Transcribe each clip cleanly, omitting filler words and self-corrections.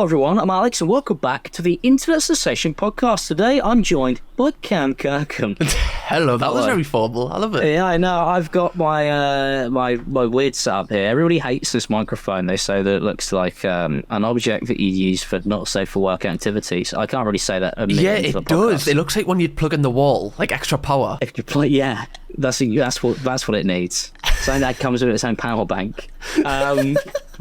Hello everyone, I'm Alex and welcome back to the Internet Sensation podcast. Today I'm joined by Cam Kirkham. Hello, that was very formal. I love it. Yeah, I know. I've got my my weird setup here. Everybody hates this microphone. They say that it looks like an object that you use for not safe for work activities. I can't really say that. Yeah, it does. It looks like one you'd plug in the wall, like extra power. If you play, yeah, that's what it needs. Something that comes with its own power bank.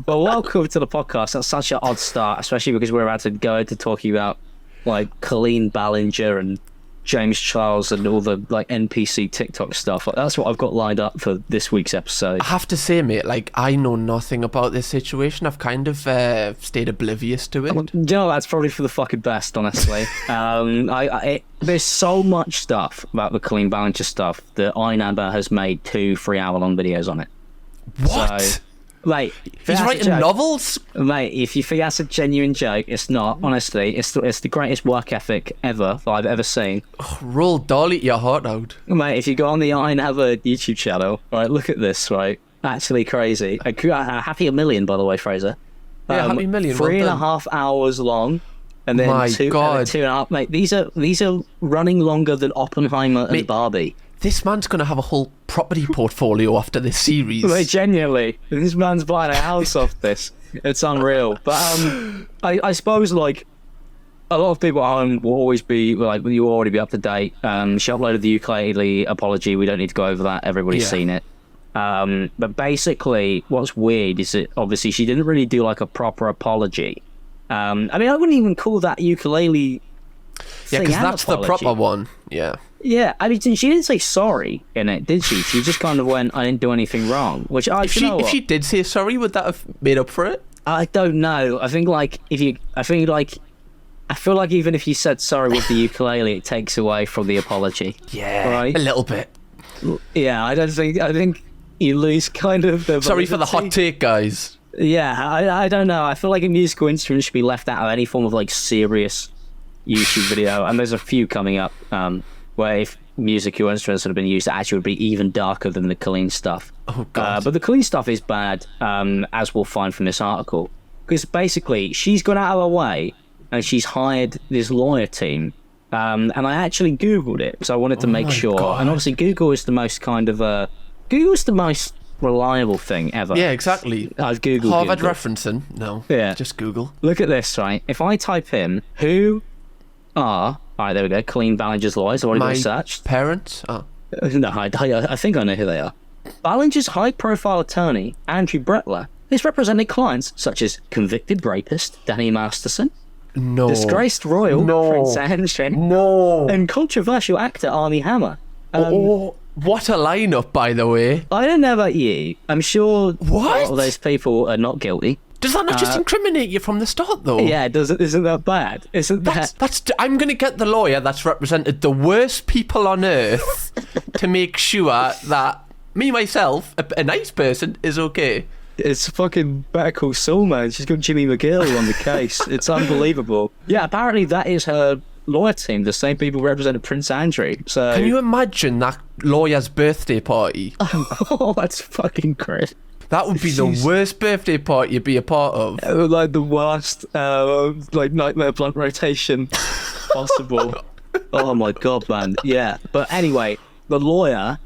But welcome to the podcast. That's such an odd start, especially because we're about to go into talking about like Colleen Ballinger and James Charles and all the like NPC TikTok stuff. Like, that's what I've got lined up for this week's episode. I have to say, mate, like I know nothing about this situation. I've kind of stayed oblivious to it. Well, you know, that's probably for the fucking best, honestly. There's so much stuff about the Colleen Ballinger stuff that iNumber has made 2 3-hour-long videos on it. What? So, mate, he's writing novels? Mate, if you think that's a genuine joke, it's not. Honestly, it's the greatest work ethic ever that I've ever seen. Oh, roll dolly your heart out. Mate, if you go on the iNumber YouTube channel, right, look at this, right? Actually crazy. Happy a million, by the way, Fraser. Yeah, happy million. 3.5 hours long. And then My two, God. 2.5. Mate, these are running longer than Oppenheimer and Barbie. This man's going to have a whole property portfolio after this series. Like, genuinely, this man's buying a house off this. It's unreal. But I suppose like a lot of people at home will always be like, you will already be up to date. She uploaded the ukulele apology. We don't need to go over that. Everybody's seen it. But basically, what's weird is that obviously she didn't really do like a proper apology. I mean, I wouldn't even call that ukulele. Yeah, because that's the proper one. Yeah. Yeah, I mean, she didn't say sorry in it, did she? She just kind of went, I didn't do anything wrong. Which if she did say sorry, would that have made up for it? I don't know. I feel like even if you said sorry with the ukulele, it takes away from the apology. Yeah, right? A little bit. Yeah, I think you lose kind of the Sorry for the hot take, guys. Yeah, I don't know. I feel like a musical instrument should be left out of any form of like serious YouTube video, and there's a few coming up where if musical instruments had been used, it actually would be even darker than the Colleen stuff. Oh God! But the Colleen stuff is bad, as we'll find from this article, because basically she's gone out of her way and she's hired this lawyer team. And I actually Googled it because I wanted to make sure. God. And obviously, Google is the most Google's the most reliable thing ever. Yeah, exactly. I've Googled Harvard Google. referencing? No. Yeah. Just Google. Look at this, right? If I type in who are... Alright, there we go. Colleen Ballinger's lawyers. Already been searched. Parents? Oh. No, I think I know who they are. Ballinger's high-profile attorney, Andrew Bretler, has represented clients such as convicted rapist Danny Masterson, disgraced royal Prince Andrew, and controversial actor Armie Hammer. What a lineup, by the way. I don't know about you. I'm sure what? A lot of those people are not guilty. Does that not just incriminate you from the start, though? Yeah, isn't that bad? I'm going to get the lawyer that's represented the worst people on earth to make sure that me, myself, a nice person, is okay. It's fucking Better Call Saul, man. She's got Jimmy McGill on the case. It's unbelievable. Yeah, apparently that is her lawyer team, the same people represented Prince Andrew. So can you imagine that lawyer's birthday party? Oh, that's fucking great. That would be the worst birthday party you'd be a part of. Like the worst, like nightmare blunt rotation possible. Oh my God, man. Yeah. But anyway, the lawyer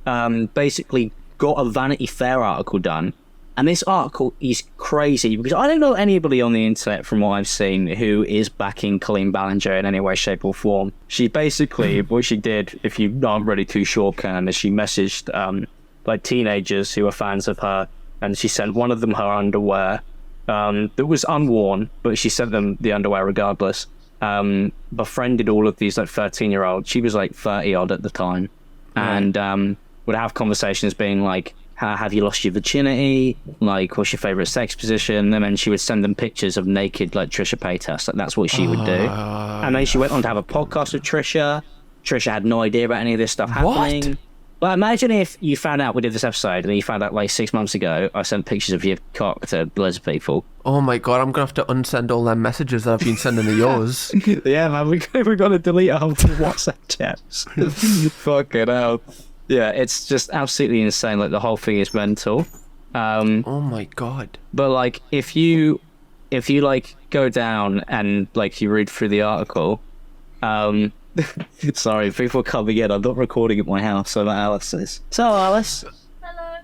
basically got a Vanity Fair article done. And this article is crazy because I don't know anybody on the internet from what I've seen who is backing Colleen Ballinger in any way, shape or form. She basically, what she did, if you aren't really too sure, Ken, is she messaged like teenagers who were fans of her, and she sent one of them her underwear that was unworn, but she sent them the underwear regardless. Befriended all of these like 13-year-olds. She was like 30-odd at the time. And would have conversations being like, have you lost your virginity? Like, what's your favourite sex position? And then she would send them pictures of naked, like, Trisha Paytas. Like, that's what she would do. And then she went on to have a podcast with Trisha. Trisha had no idea about any of this stuff happening. What? Well, imagine if you found out we did this episode and then you found out, like, 6 months ago, I sent pictures of your cock to loads of people. Oh, my God, I'm going to have to unsend all them messages that I've been sending to yours. Yeah, man, we're going to delete our whole WhatsApp chats. Fucking hell. Yeah, it's just absolutely insane. Like, the whole thing is mental. Oh my God. But, like, if you if you like go down and like you read through the article, sorry, people coming in. I'm not recording at my house, so Alice is. So Alice, Hello.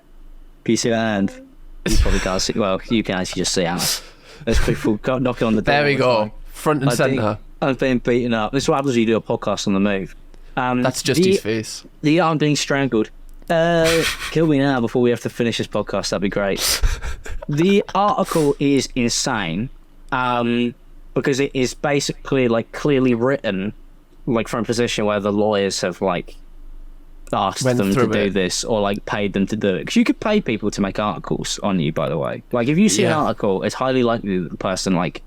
can you see that hand? You probably can't see. Well, you can actually just see Alice. There's people knocking on the door. There we all the go. time. Front and centre. I've been beaten up. This is what happens when you do a podcast on the move. That's just his face. I'm being strangled. Kill me now before we have to finish this podcast. That'd be great. The article is insane because it is basically like clearly written like from a position where the lawyers have like asked them to do this or like paid them to do it. Because you could pay people to make articles on you, by the way. Like if you see an article, it's highly likely that the person like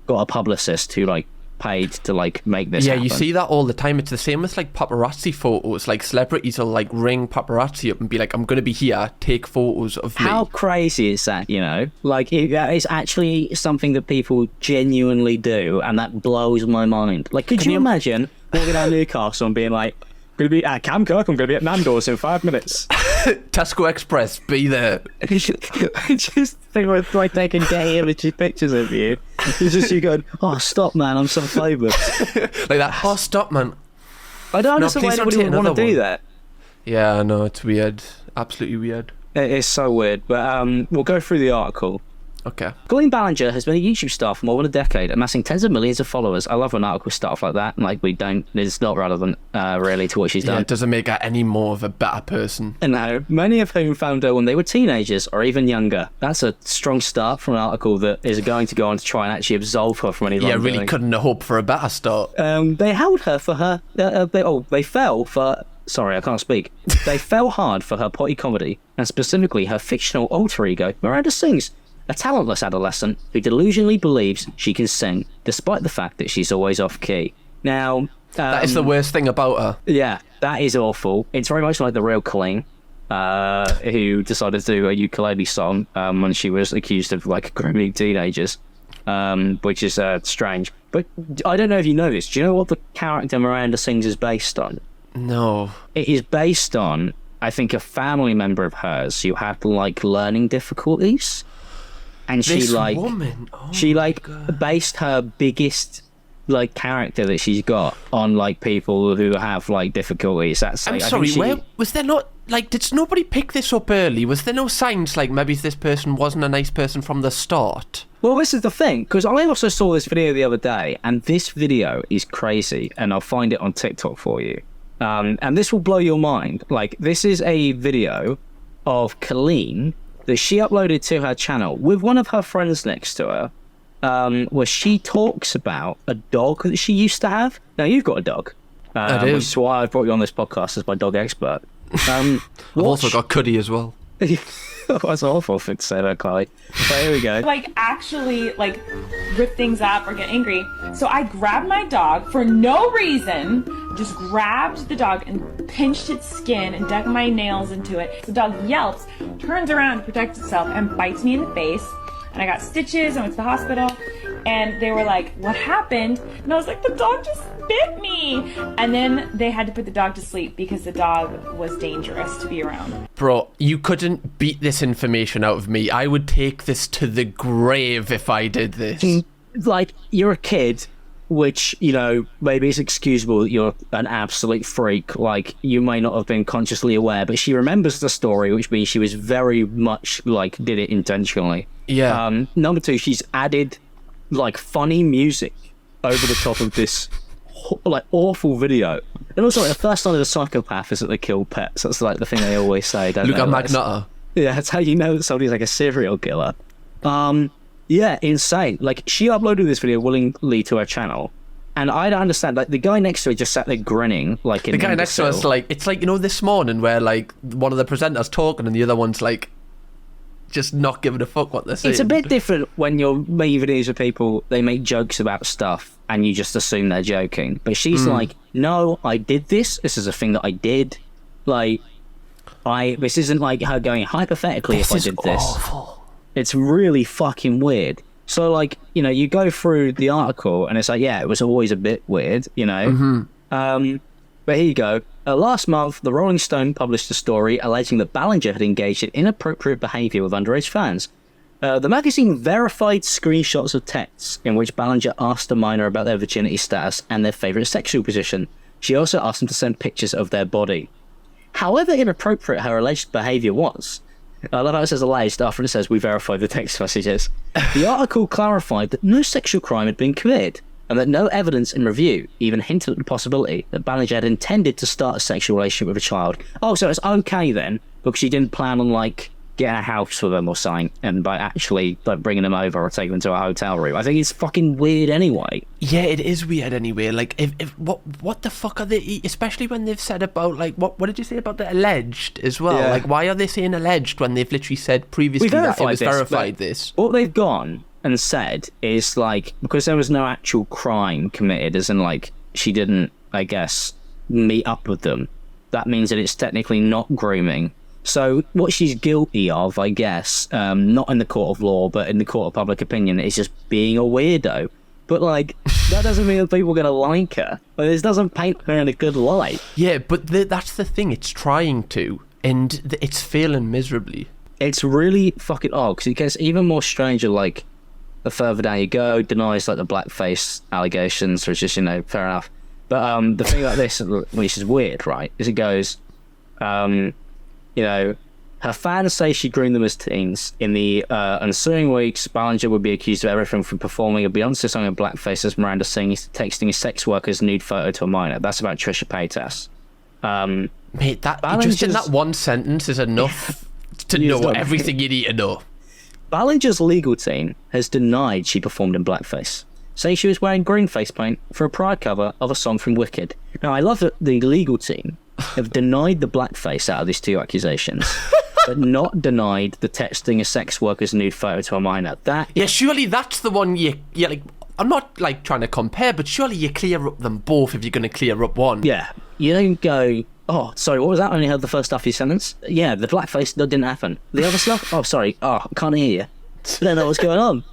got a publicist who like paid to like make this happen. You see that all the time. It's the same with like paparazzi photos. Like celebrities will like ring paparazzi up and be like, I'm going to be here, take photos of me. How crazy is that, you know? Like it's actually something that people genuinely do, and that blows my mind. Like could you imagine walking down Newcastle and being like, I'm going to be at Cam Kirkham, I'm going to be at Nando's in 5 minutes. Tesco Express, be there. I just think of like taking gay images pictures of you. It's just you going, oh stop man, I'm so famous. Like that, oh stop man. I don't understand why please don't anybody take would want to another do one. that. Yeah, I know, it's weird. Absolutely weird. It is so weird, but we'll go through the article. Okay. Colleen Ballinger has been a YouTube star for more than a decade, amassing tens of millions of followers. I love when articles start off like that. Like it's not relevant really to what she's Yeah, done. it doesn't make her any more of a better person. No, many of whom found her when they were teenagers or even younger. That's a strong start from an article that is going to go on to try and actually absolve her from any wrongdoing. Yeah, really couldn't hope for a better start. They held her for her. They fell for. Sorry, I can't speak. They fell hard for her potty comedy, and specifically her fictional alter ego, Miranda Sings, a talentless adolescent who delusionally believes she can sing, despite the fact that she's always off key. Now, That is the worst thing about her. yeah, that is awful. It's very much like the real Colleen, who decided to do a ukulele song when she was accused of like grooming teenagers, which is strange. But I don't know if you know this. Do you know what the character Miranda Sings is based on? No. It is based on, I think, a family member of hers who had like learning difficulties, and she This like woman. Oh she my like God. based her biggest like character that she's got on like people who have like difficulties. That's I'm like, I sorry, think she- where was there not like did nobody pick this up early? Was there no signs like maybe this person wasn't a nice person from the start? Well, this is the thing, because I also saw this video the other day, and this video is crazy, and I'll find it on TikTok for you. And this will blow your mind. Like, this is a video of Colleen that she uploaded to her channel with one of her friends next to her, where she talks about a dog that she used to have. Now, you've got a dog. I do. Which is why I brought you on this podcast as my dog expert. I've also got Cuddy as well. That's an awful thing to say about Chloe. But here we go. Like actually like rip things up or get angry. So I grabbed my dog for no reason, just grabbed the dog and pinched its skin and dug my nails into it. The dog yelps, turns around to protect itself and bites me in the face. And I got stitches and went to the hospital. And they were like, what happened? And I was like, the dog just bit me. And then they had to put the dog to sleep because the dog was dangerous to be around. Bro, you couldn't beat this information out of me. I would take this to the grave if I did this. Like, you're a kid, which, you know, maybe it's excusable that you're an absolute freak. Like, you may not have been consciously aware, but she remembers the story, which means she was very much, like, did it intentionally. Yeah. Number two, she's added, like, funny music over the top of this, like, awful video. And also, like, the first sign of a psychopath is that they kill pets. That's, like, the thing they always say, don't Luca they? Magnotta. Yeah, that's how you know that somebody's, like, a serial killer. Yeah, insane. Like, she uploaded this video willingly to her channel, and I don't understand. Like, the guy next to her just sat there grinning, like an The guy next to us, imbecile. like, it's like, you know, this morning where, like, one of the presenters talking and the other one's, like, just not giving a fuck what they're saying. It's a bit different when you're making videos with people, they make jokes about stuff, and you just assume they're joking. But she's like, no, I did this. This is a thing that I did. Like, this isn't like her going, hypothetically, if I did this. Awful. It's really fucking weird. So, like, you know, you go through the article and it's like, yeah, it was always a bit weird, you know? But here you go. Last month, the Rolling Stone published a story alleging that Ballinger had engaged in inappropriate behaviour with underage fans. The magazine verified screenshots of texts in which Ballinger asked a minor about their virginity status and their favourite sexual position. She also asked them to send pictures of their body. However inappropriate her alleged behaviour was, I love how it says alleged after it says we verified the text messages. The article clarified that no sexual crime had been committed, and that no evidence in review even hinted at the possibility that Ballinger had intended to start a sexual relationship with a child. Oh, so it's okay then, because she didn't plan on, like, getting a house for them or something, and by actually, like, bringing them over or taking them to a hotel room. I think it's fucking weird anyway. Yeah, it is weird anyway. Like, if what the fuck are they, especially when they've said about, like, what did you say about the alleged as well? Yeah. Like, why are they saying alleged when they've literally said previously that it was verified this? What they've gone and said is, like, because there was no actual crime committed, as in, like, she didn't, I guess, meet up with them, that means that it's technically not grooming. So what she's guilty of, I guess, not in the court of law, but in the court of public opinion, is just being a weirdo. But, like, that doesn't mean that people are going to like her. Like, this doesn't paint her in a good light. Yeah, but that's the thing. It's trying to, and it's failing miserably. It's really fucking odd, because it gets even more stranger, like, the further down you go, denies, like, the blackface allegations, which is, you know, fair enough. But the thing about this, which is weird, right, is it goes, you know, her fans say she groomed them as teens. In the ensuing weeks, Ballinger would be accused of everything from performing a Beyonce song in blackface as Miranda sings, texting a sex worker's nude photo to a minor. That's about Trisha Paytas. Mate, just in that one sentence is enough to know everything you need to know. Ballinger's legal team has denied she performed in blackface, saying she was wearing green face paint for a Pride cover of a song from Wicked. Now, I love that the legal team have denied the blackface out of these two accusations, but not denied the texting a sex worker's nude photo to a minor. Yeah, surely that's the one you like. I'm not, like, trying to compare, but surely you clear up them both if you're going to clear up one. Yeah, you don't go, oh, sorry, what was that? I only heard the first half of your sentence. Yeah, the blackface, that didn't happen. The other stuff? Oh, sorry. Oh, I can't hear you. I don't know what's going on.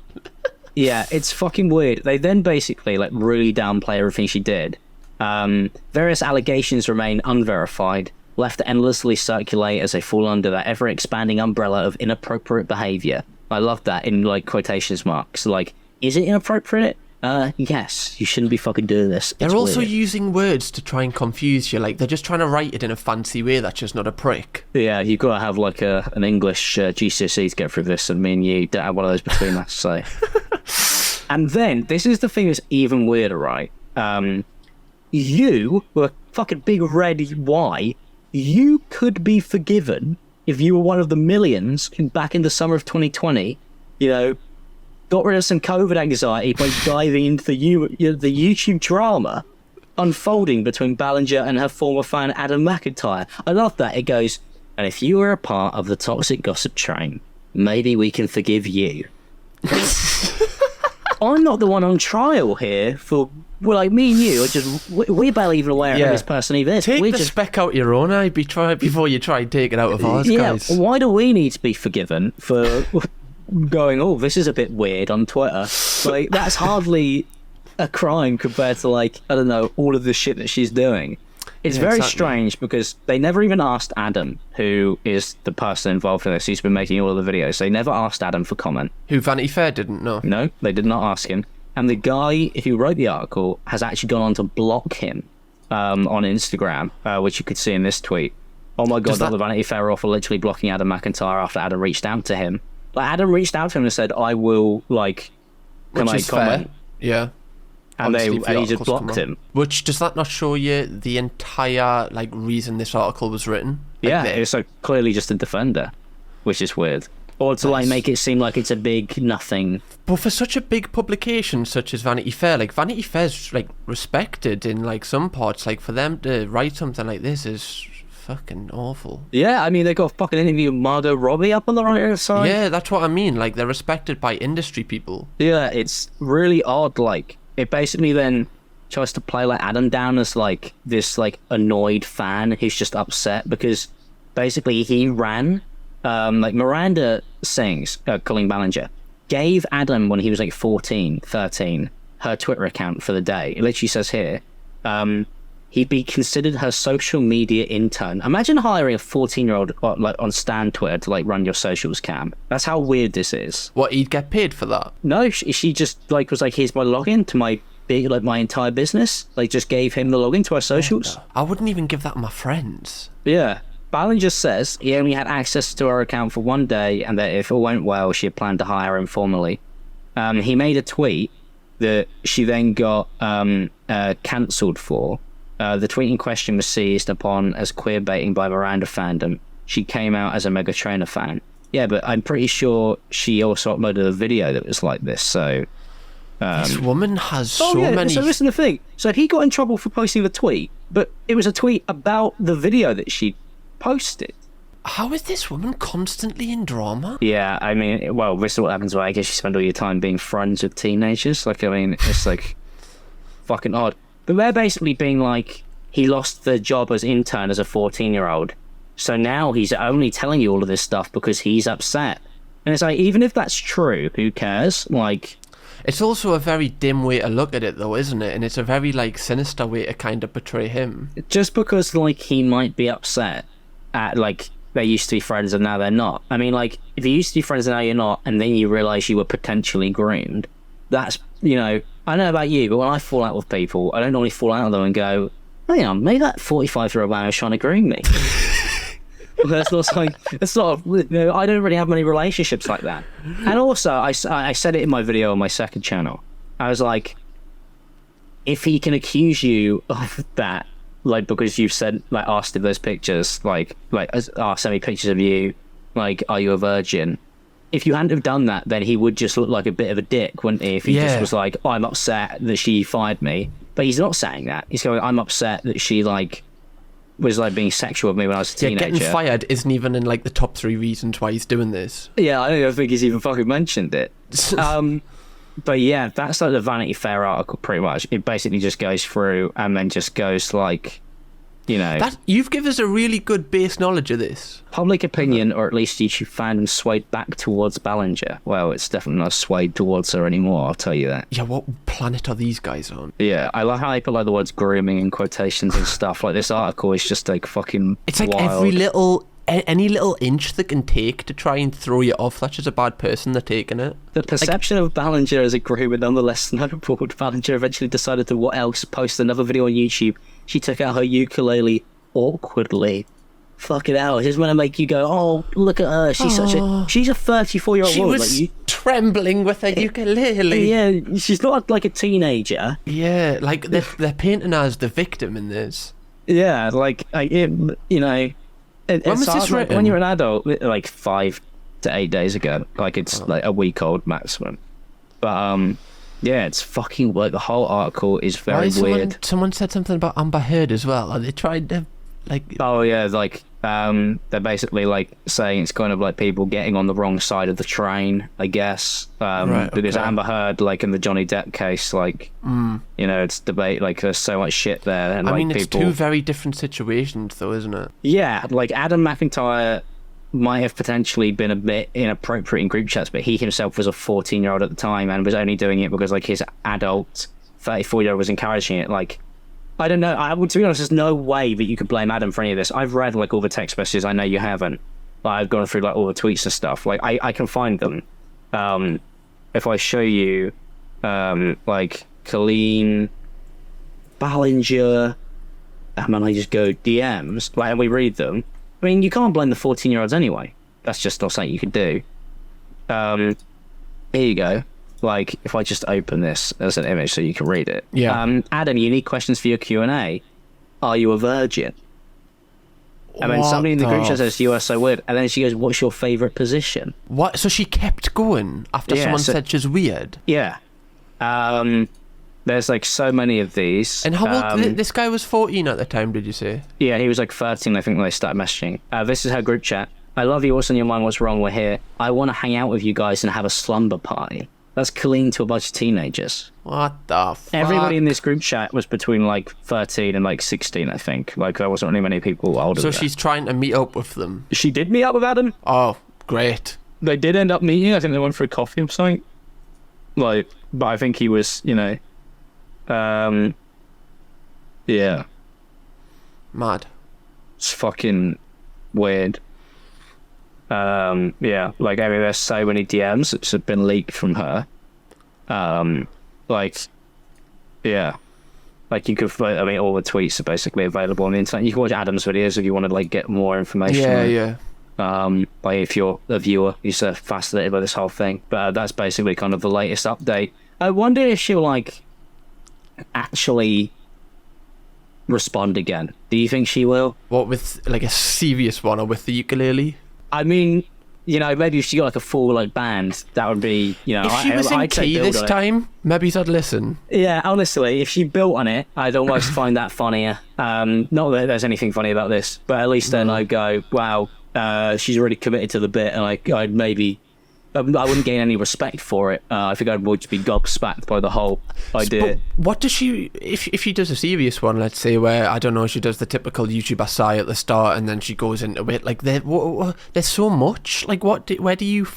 Yeah, it's fucking weird. They then basically, like, really downplay everything she did. Various allegations remain unverified, left to endlessly circulate as they fall under that ever-expanding umbrella of inappropriate behaviour. I love that in, like, quotations marks. Like, is it inappropriate? Yes, you shouldn't be fucking doing this. They're also using words to try and confuse you. Like, they're just trying to write it in a fancy way that's just not a prick. Yeah, you've got to have, like, an English GCSE to get through this, and me and you don't have one of those between us, so... And then, this is the thing that's even weirder, right? You were fucking big red Y. You could be forgiven if you were one of the millions back in the summer of 2020, you know, got rid of some COVID anxiety by diving into the YouTube drama unfolding between Ballinger and her former fan Adam McIntyre. I love that. It goes, and if you were a part of the toxic gossip train, maybe we can forgive you. I'm not the one on trial here for, well, like, me and you are just, we're barely even aware of who this person even is. Take the speck out your own eye before you try and take it out of ours, guys. Why do we need to be forgiven for going, oh, this is a bit weird on Twitter? Like, that's hardly a crime compared to, like, I don't know, all of the shit that she's doing. It's very strange because they never even asked Adam, who is the person involved in this. He's been making all of the videos. They never asked Adam for comment. Who Vanity Fair didn't know? No, they did not ask him. And the guy who wrote the article has actually gone on to block him on Instagram, which you could see in this tweet. Oh my God, the Vanity Fair offer literally blocking Adam McIntyre after Adam reached out to him. Like, Adam reached out to him and said, I will, like, can I comment? Fair. Yeah. And he just blocked him. Which, does that not show you the entire, like, reason this article was written? Like, yeah, it's so clearly just a defender, which is weird. Or to, like, make it seem like it's a big nothing. But for such a big publication such as Vanity Fair, like, Vanity Fair's, like, respected in, like, some parts. Like, for them to write something like this is fucking awful. Yeah, I mean, they got fucking interview Margot Robbie up on the right side. Yeah, that's what I mean. Like, they're respected by industry people. Yeah, it's really odd, like... It basically then tries to play, like, Adam down as, like, this, like, annoyed fan who's just upset because basically he ran, like, Miranda Sings, Colleen Ballinger, gave Adam, when he was, like, 14, 13, her Twitter account for the day. It literally says here, he'd be considered her social media intern. Imagine hiring a 14-year-old like on Stan Twitter to like run your socials cam. That's how weird this is. What, he'd get paid for that? No, she just like was like, here's my login to my big, like my entire business. Like just gave him the login to our socials. I wouldn't even give that to my friends. Yeah. Ballinger says he only had access to her account for one day, and that if it went well, she had planned to hire him formally. He made a tweet that she then got cancelled for. The tweet in question was seized upon as queer baiting by Miranda fandom. She came out as a Mega Trainer fan. Yeah, but I'm pretty sure she also uploaded a video that was like this, so... this woman has so many... So listen to the thing. So he got in trouble for posting the tweet, but it was a tweet about the video that she posted. How is this woman constantly in drama? Yeah, I mean, well, this is what happens when I guess you spend all your time being friends with teenagers. Like, I mean, it's like fucking odd. But they're basically being like, he lost the job as intern as a 14-year-old. So now he's only telling you all of this stuff because he's upset. And it's like, even if that's true, who cares? Like... It's also a very dim way to look at it, though, isn't it? And it's a very, like, sinister way to kind of portray him. Just because, like, he might be upset at, like, they used to be friends and now they're not. I mean, like, if you used to be friends and now you're not, and then you realise you were potentially groomed, that's, you know... I don't know about you, but when I fall out with people, I don't normally fall out with them and go, hang on, maybe that 45-year-old man was trying to groom me. That's not something, it's not, you know, I don't really have many relationships like that. And also, I said it in my video on my second channel. I was like, if he can accuse you of that, like, because you've said, like, asked him those pictures, like, send me pictures of you, like, are you a virgin? If you hadn't have done that, then he would just look like a bit of a dick, wouldn't he? If he just was like, I'm upset that she fired me. But he's not saying that. He's going, I'm upset that she, like, was like being sexual with me when I was a teenager. Yeah, getting fired isn't even in like the top 3 reasons why he's doing this. Yeah, I don't even think he's even fucking mentioned it. But yeah, that's like the Vanity Fair article pretty much. It basically just goes through and then just goes like, you know... You've given us a really good base knowledge of this. Public opinion, or at least YouTube fandom, swayed back towards Ballinger. Well, it's definitely not swayed towards her anymore, I'll tell you that. Yeah, what planet are these guys on? Yeah, I like how they put like the words grooming in quotations and stuff. Like this article is just like fucking It's like wild. any little inch they can take to try and throw you off. That's just a bad person they're taking it. The perception of Ballinger as a groomer nonetheless snowballed. Ballinger eventually decided to post another video on YouTube. She took out her ukulele awkwardly. Fucking hell, this is going to make you go, oh, look at her. She's she's a 34-year-old She woman. was trembling with a ukulele. Yeah, she's not like a teenager. Yeah, like they're painting her as the victim in this. Yeah, like, you know... When was this written? When you're an adult, like 5 to 8 days ago. Like, it's like a week old maximum. But, yeah, it's fucking weird. The whole article is very weird. Someone said something about Amber Heard as well. Are they tried to, like... Oh, yeah, like, they're basically, like, saying it's kind of like people getting on the wrong side of the train, I guess. Because Amber Heard, like, in the Johnny Depp case, like, you know, it's debate, like, there's so much shit there. And, I mean, like, it's two very different situations, though, isn't it? Yeah, like, Adam McIntyre might have potentially been a bit inappropriate in group chats, but he himself was a 14-year-old at the time and was only doing it because, like, his adult 34-year-old was encouraging it. Like, I don't know. To be honest, there's no way that you could blame Adam for any of this. I've read, like, all the text messages. I know you haven't. Like, I've gone through, like, all the tweets and stuff. Like, I can find them. If I show you, like, Colleen Ballinger, and then I just go DMs, like, and we read them. I mean, you can't blame the 14-year-olds anyway. That's just not something you could do. Here you go. Like, if I just open this as an image so you can read it. Yeah. Adam, unique questions for your Q&A. Are you a virgin? And then somebody in the group chat says, you are so weird. And then she goes, what's your favourite position? What? So she kept going after someone said she's weird? Yeah. There's, like, so many of these. And how old... this guy was 14 at the time, did you say? Yeah, he was, like, 13, I think, when they started messaging. This is her group chat. I love you. What's on your mind? What's wrong? We're here. I want to hang out with you guys and have a slumber party. That's Colleen to a bunch of teenagers. What the fuck? Everybody in this group chat was between, like, 13 and, like, 16, I think. Like, there wasn't really many people older than that. So she's trying to meet up with them? She did meet up with Adam. Oh, great. They did end up meeting. I think they went for a coffee or something. Like, but I think he was, you know... yeah. Mad. It's fucking weird. Yeah, like, I mean, there's so many DMs that have been leaked from her. Like, yeah. Like, you could, I mean, all the tweets are basically available on the internet. You can watch Adam's videos if you want to, like, get more information. Yeah. Like, if you're a viewer, you're fascinated by this whole thing. But that's basically kind of the latest update. I wonder if she'll, like, actually respond again. Do you think she will? What, with, like, a serious one, or with the ukulele? I mean, you know, maybe if she got, like, a full, like, band, that would be, you know... If she was in key this time, maybe I'd listen. Yeah, honestly, if she built on it, I'd almost find that funnier. Not that there's anything funny about this, but at least then I'd go, wow, she's really committed to the bit, and I'd maybe... I wouldn't gain any respect for it. I think I would just be gobsmacked by the whole idea. But what does she... If she does a serious one, let's say, where, I don't know, she does the typical YouTuber sigh at the start, and then she goes into it, like, there's so much. Like, where do you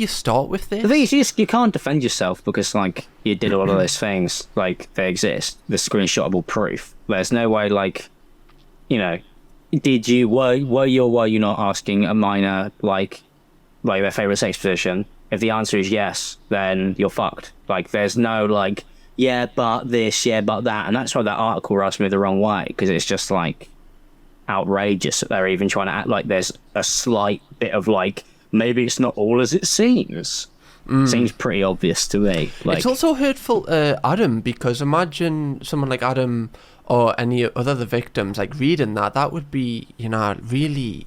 start with this? The thing is, you can't defend yourself because, like, you did all of those things. Like, they exist. The screenshotable proof. There's no way, like, you know, were you not asking a minor, like their favourite sex position? If the answer is yes, then you're fucked. Like, there's no, like, yeah, but this, yeah, but that. And that's why that article rubs me the wrong way, because it's just, like, outrageous that they're even trying to act like there's a slight bit of, like, maybe it's not all as it seems. Seems pretty obvious to me. Like, it's also hurtful Adam, because imagine someone like Adam or any other of the victims, like, reading that would be, you know, really...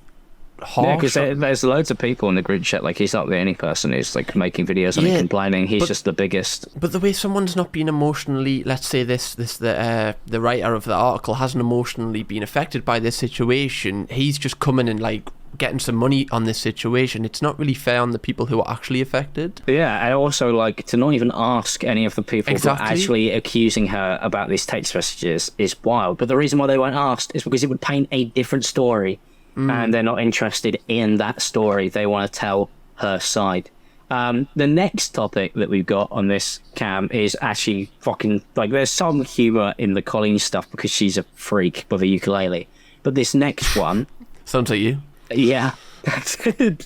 harsh. Yeah, because there's loads of people in the group chat. Like, he's not the only person who's, like, making videos and complaining. He's just the biggest. But the way someone's not been emotionally, let's say the writer of the article hasn't emotionally been affected by this situation. He's just coming and, like, getting some money on this situation. It's not really fair on the people who are actually affected. Yeah, and also, like, to not even ask any of the people who are actually accusing her about these text messages is wild. But the reason why they weren't asked is because it would paint a different story. And they're not interested in that story. They want to tell her side. The next topic that we've got on this cam is actually fucking... Like, there's some humour in the Colleen stuff because she's a freak with a ukulele. But this next one... Sounds like you. Yeah.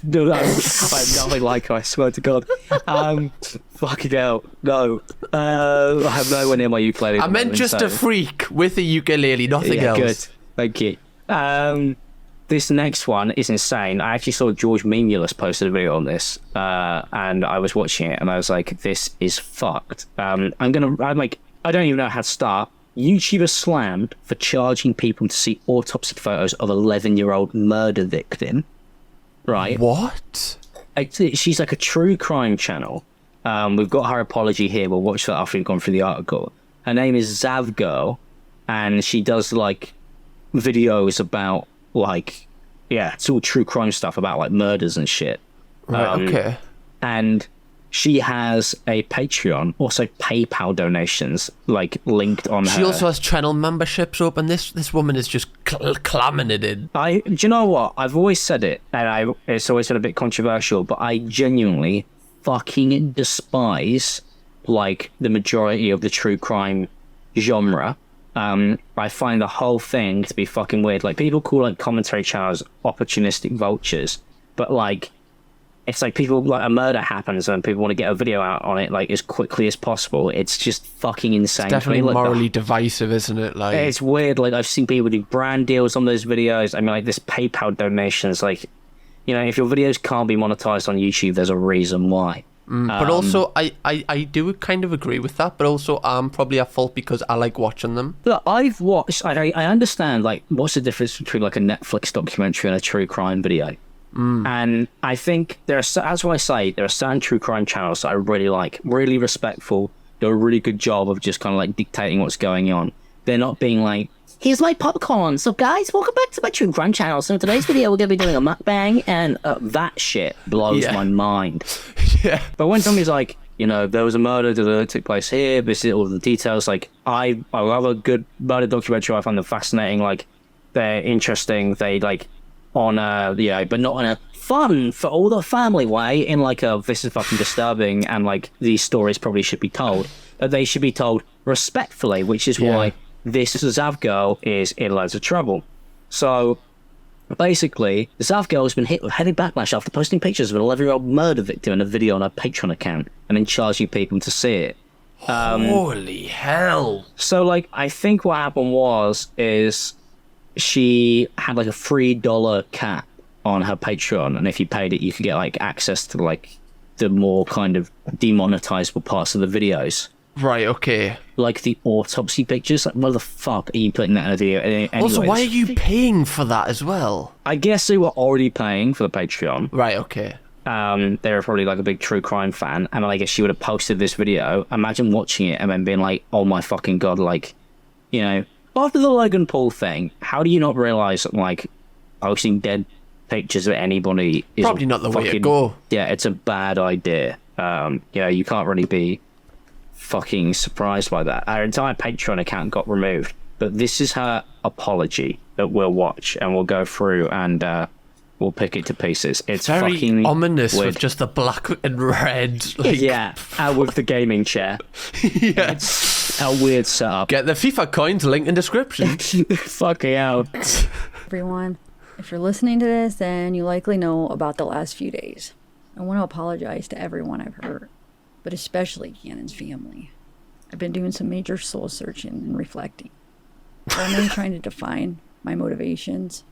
No, I'm nothing like her, I swear to God. Fucking hell. No. I have nowhere near my ukulele. I meant just a freak with a ukulele, nothing else. Good. Thank you. This next one is insane. I actually saw George Memulus posted a video on this, and I was watching it, and I was like, "This is fucked." I'm like, I don't even know how to start. YouTuber slammed for charging people to see autopsy photos of 11-year-old murder victim. Right? What? She's like a true crime channel. We've got her apology here. We'll watch that after we've gone through the article. Her name is Zav Girl, and she does like videos about. Like, yeah, it's all true crime stuff about, like, murders and shit. Right, okay. And she has a Patreon, also PayPal donations, like, linked on her. She also has channel memberships open. This woman is just clamming it in. Do you know what? I've always said it, and it's always been a bit controversial, but I genuinely fucking despise, like, the majority of the true crime genre. I find the whole thing to be fucking weird. Like, people call, like, commentary channels opportunistic vultures, but, like, it's like people, like, a murder happens and people want to get a video out on it, like, as quickly as possible. It's just fucking insane. It's definitely morally divisive, isn't it? Like, it's weird. Like, I've seen people do brand deals on those videos. I mean, like, this PayPal donations, like, you know, if your videos can't be monetized on YouTube, there's a reason why. But also, I do kind of agree with that, but also I'm probably at fault because I like watching them. Look, I've watched... I understand, like, what's the difference between, like, a Netflix documentary and a true crime video? And I think that's what I say, there are certain true crime channels that I really like, really respectful, do a really good job of just kind of, like, dictating what's going on. They're not being like, here's my popcorn. So, guys, welcome back to my true crime channel. So, in today's video, we're going to be doing a mukbang, and that shit blows my mind. Yeah. But when somebody's like, you know, there was a murder that took place here, this is all the details, like, I love a good murder documentary. I find them fascinating. Like, they're interesting. They, like, on but not in a fun for all the family way, in like a, this is fucking disturbing, and, like, these stories probably should be told. But they should be told respectfully, which is why this Zav Girl is in loads of trouble. So basically, the South girl has been hit with heavy backlash after posting pictures of an 11-year-old murder victim in a video on her Patreon account and then charging people to see it. Holy hell. So, like, I think what happened is she had, like, a $3 cap on her Patreon, and if you paid it, you could get, like, access to, like, the more kind of demonetizable parts of the videos. Right, okay. Like the autopsy pictures. Like, what the fuck are you putting that in a video? Anyways, Also, why are you paying for that as well? I guess they were already paying for the Patreon. Right, okay. They were probably like a big true crime fan, and I guess she would have posted this video. Imagine watching it and then being like, oh my fucking god, like, you know, after the Logan Paul thing, how do you not realize that, like, posting dead pictures of anybody is probably not the way to go. Yeah, it's a bad idea. You can't really be fucking surprised by that. Our entire Patreon account got removed, but this is her apology that we'll watch and we'll go through and we'll pick it to pieces. It's very fucking ominous weird. with just the black and red. Like... Yeah, with the gaming chair. Yeah. It's a weird setup. Get the FIFA coins, link in description. Fucking hell. Everyone, if you're listening to this, then you likely know about the last few days. I want to apologize to everyone I've hurt, but especially Cannon's family. I've been doing some major soul searching and reflecting. I'm really trying to define my motivations.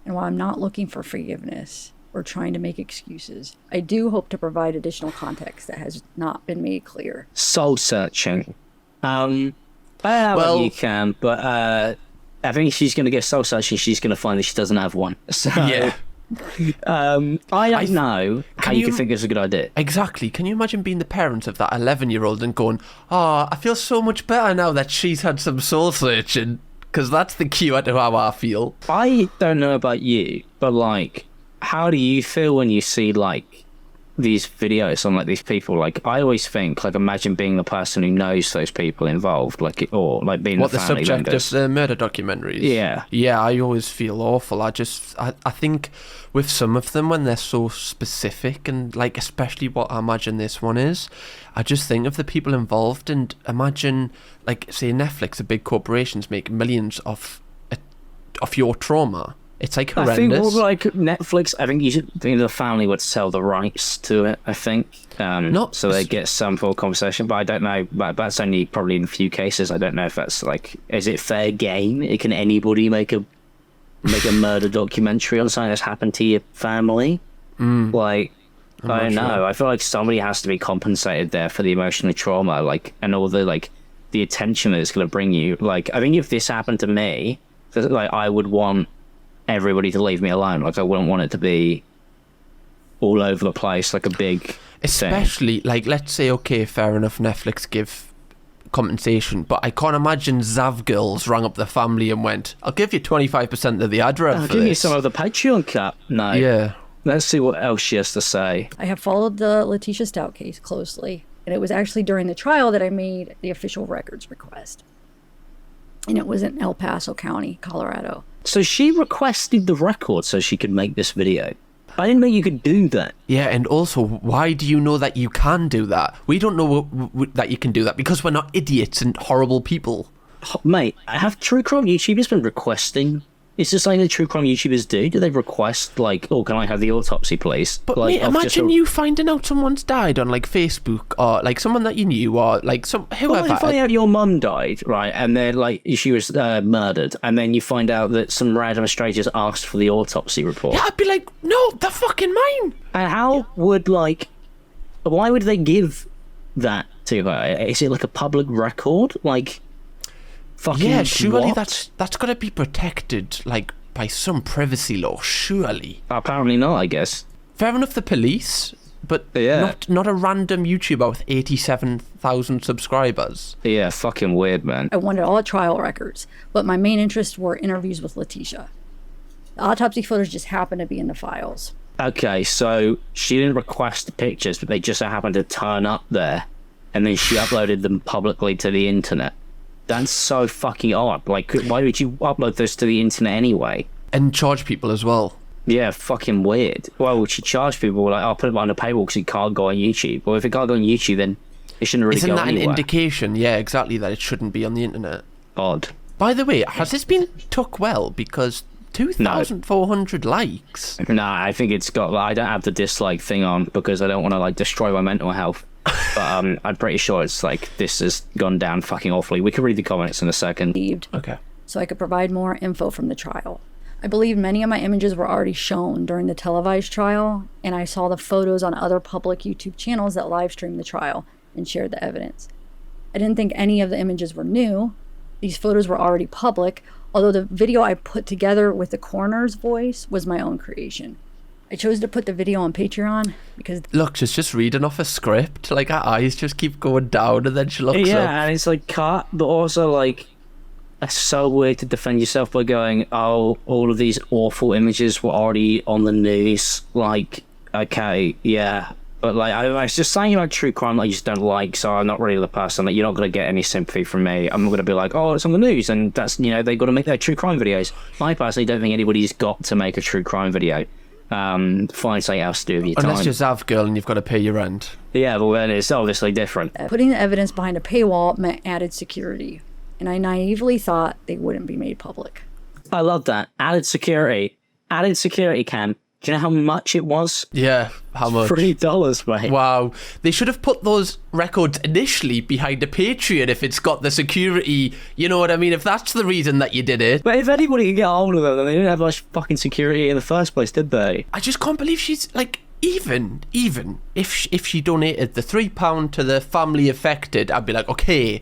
And while I'm not looking for forgiveness or trying to make excuses, I do hope to provide additional context that has not been made clear. Soul searching. Well, you can, but I think she's going to get soul searching. She's going to find that she doesn't have one. So, yeah. I don't know how you could think it's a good idea. Exactly. Can you imagine being the parent of that 11-year-old and going, oh, I feel so much better now that she's had some soul searching? Because that's the cue to how I feel. I don't know about you, but, like, how do you feel when you see, like, these videos on, like, these people? Like, I always think, like, imagine being the person who knows those people involved, like, or, like, being What, the the family subject members. of the murder documentaries? Yeah. Yeah, I always feel awful. I think with some of them, when they're so specific, and, like, especially what I imagine this one is, I just think of the people involved and imagine, like, say Netflix, the big corporations make millions of your trauma. It's like horrendous. I think, well, like, Netflix, I think the family would sell the rights to it, I think. So they get some full compensation, but I don't know. But that's only probably in a few cases. I don't know if that's, like, is it fair game? Can anybody make a murder documentary on something that's happened to your family? Like, I don't know. Sure. I feel like somebody has to be compensated there for the emotional trauma, like, and all the, like, the attention that it's going to bring you. Like, I think if this happened to me, like, I would want everybody to leave me alone. Like, I wouldn't want it to be all over the place, like a big especially thing. Like, let's say, okay, fair enough, Netflix give compensation, but I can't imagine Zav girls rang up the family and went, I'll give you 25% of the ad rev I'll for give this. you some of the Patreon cut. No. Yeah. Let's see what else she has to say. I have followed the Letitia Stout case closely, and it was actually during the trial that I made the official records request. And it was in El Paso County, Colorado. So she requested the record so she could make this video. I didn't know you could do that. Yeah, and also, why do you know that you can do that? We don't know that you can do that because we're not idiots and horrible people. Mate, have true crime YouTubers been requesting? Is this something that true crime YouTubers do? Do they request, like, oh, can I have the autopsy, please? But, like, mate, imagine you finding out someone's died on, like, Facebook, or, like, someone that you knew, or, like, whoever. Well, you find out your mum died, right, and then, like, she was murdered, and then you find out that some random strangers asked for the autopsy report. Yeah, I'd be like, no, they're fucking mine. And how would, like, why would they give that to her? Is it, like, a public record? Like, fucking yeah, surely what? that's got to be protected, like, by some privacy law, surely. Apparently not, I guess. Fair enough, the police, but Yeah. not a random YouTuber with 87,000 subscribers. Yeah, fucking weird, man. I wanted all trial records, but my main interests were interviews with Letitia. The autopsy photos just happened to be in the files. Okay, so she didn't request the pictures, but they just so happened to turn up there, and then she uploaded them publicly to the internet. That's so fucking odd. Like, why would you upload this to the internet anyway? And charge people as well. Yeah, fucking weird. Why would she charge people? Like, I'll put it on a paywall because it can't go on YouTube. Well, if it can't go on YouTube, then it shouldn't really Isn't go that anywhere. an indication? Yeah, exactly, that it shouldn't be on the internet. Odd. By the way, has this been took well? Because 2,400 likes. No, I think it's got. I don't have the dislike thing on because I don't want to like destroy my mental health. But I'm pretty sure it's like this has gone down fucking awfully. We can read the comments in a second. Okay. So I could provide more info from the trial. I believe many of my images were already shown during the televised trial, and I saw the photos on other public YouTube channels that live streamed the trial and shared the evidence. I didn't think any of the images were new. These photos were already public, although the video I put together with the coroner's voice was my own creation. I chose to put the video on Patreon because... Look, she's just reading off a script. Like, her eyes just keep going down, and then she looks up. Yeah, and it's like cut, but also like... That's so weird to defend yourself by going, oh, all of these awful images were already on the news. Like, okay, yeah. But like, it's just saying about true crime that I just don't like, so I'm not really the person that you're not going to get any sympathy from me. I'm going to be like, oh, it's on the news, and that's, you know, they've got to make their true crime videos. I personally don't think anybody's got to make a true crime video. Find something else to do with your time. Unless you're Zav Girl and you've got to pay your rent. Yeah, but then it's obviously different. Putting the evidence behind a paywall meant added security, and I naively thought they wouldn't be made public. I love that. Added security. Added security, Cam. Do you know how much it was? Yeah, how much? $3, mate. Wow. They should have put those records initially behind a Patreon if it's got the security. You know what I mean? If that's the reason that you did it. But if anybody can get hold of them, then they didn't have much fucking security in the first place, did they? I just can't believe she's like, even if she donated the £3 to the family affected, I'd be like, okay,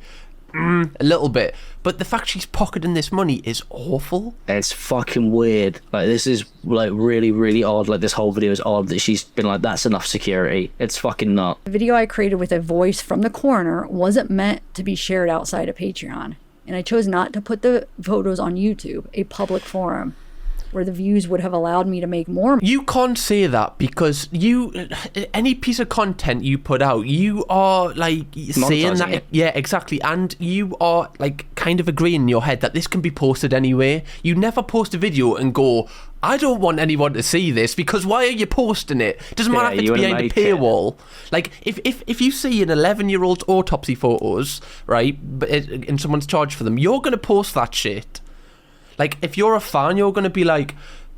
a little bit. But the fact she's pocketing this money is awful. It's fucking weird. Like, this is like really, really odd. Like, this whole video is odd that she's been like, that's enough security. It's fucking not. The video I created with a voice from the coroner wasn't meant to be shared outside of Patreon, and I chose not to put the photos on YouTube, a public forum, where the views would have allowed me to make more. You can't say that because any piece of content you put out, you are like saying that it. Yeah, exactly, and you are like kind of agreeing in your head that this can be posted anyway. You never post a video and go, I don't want anyone to see this, because why are you posting it? It doesn't matter if it's behind a paywall. Like, if you see an 11-year-old's autopsy photos, right, and someone's charged for them, you're going to post that shit. Like, if you're a fan, you're going to be like,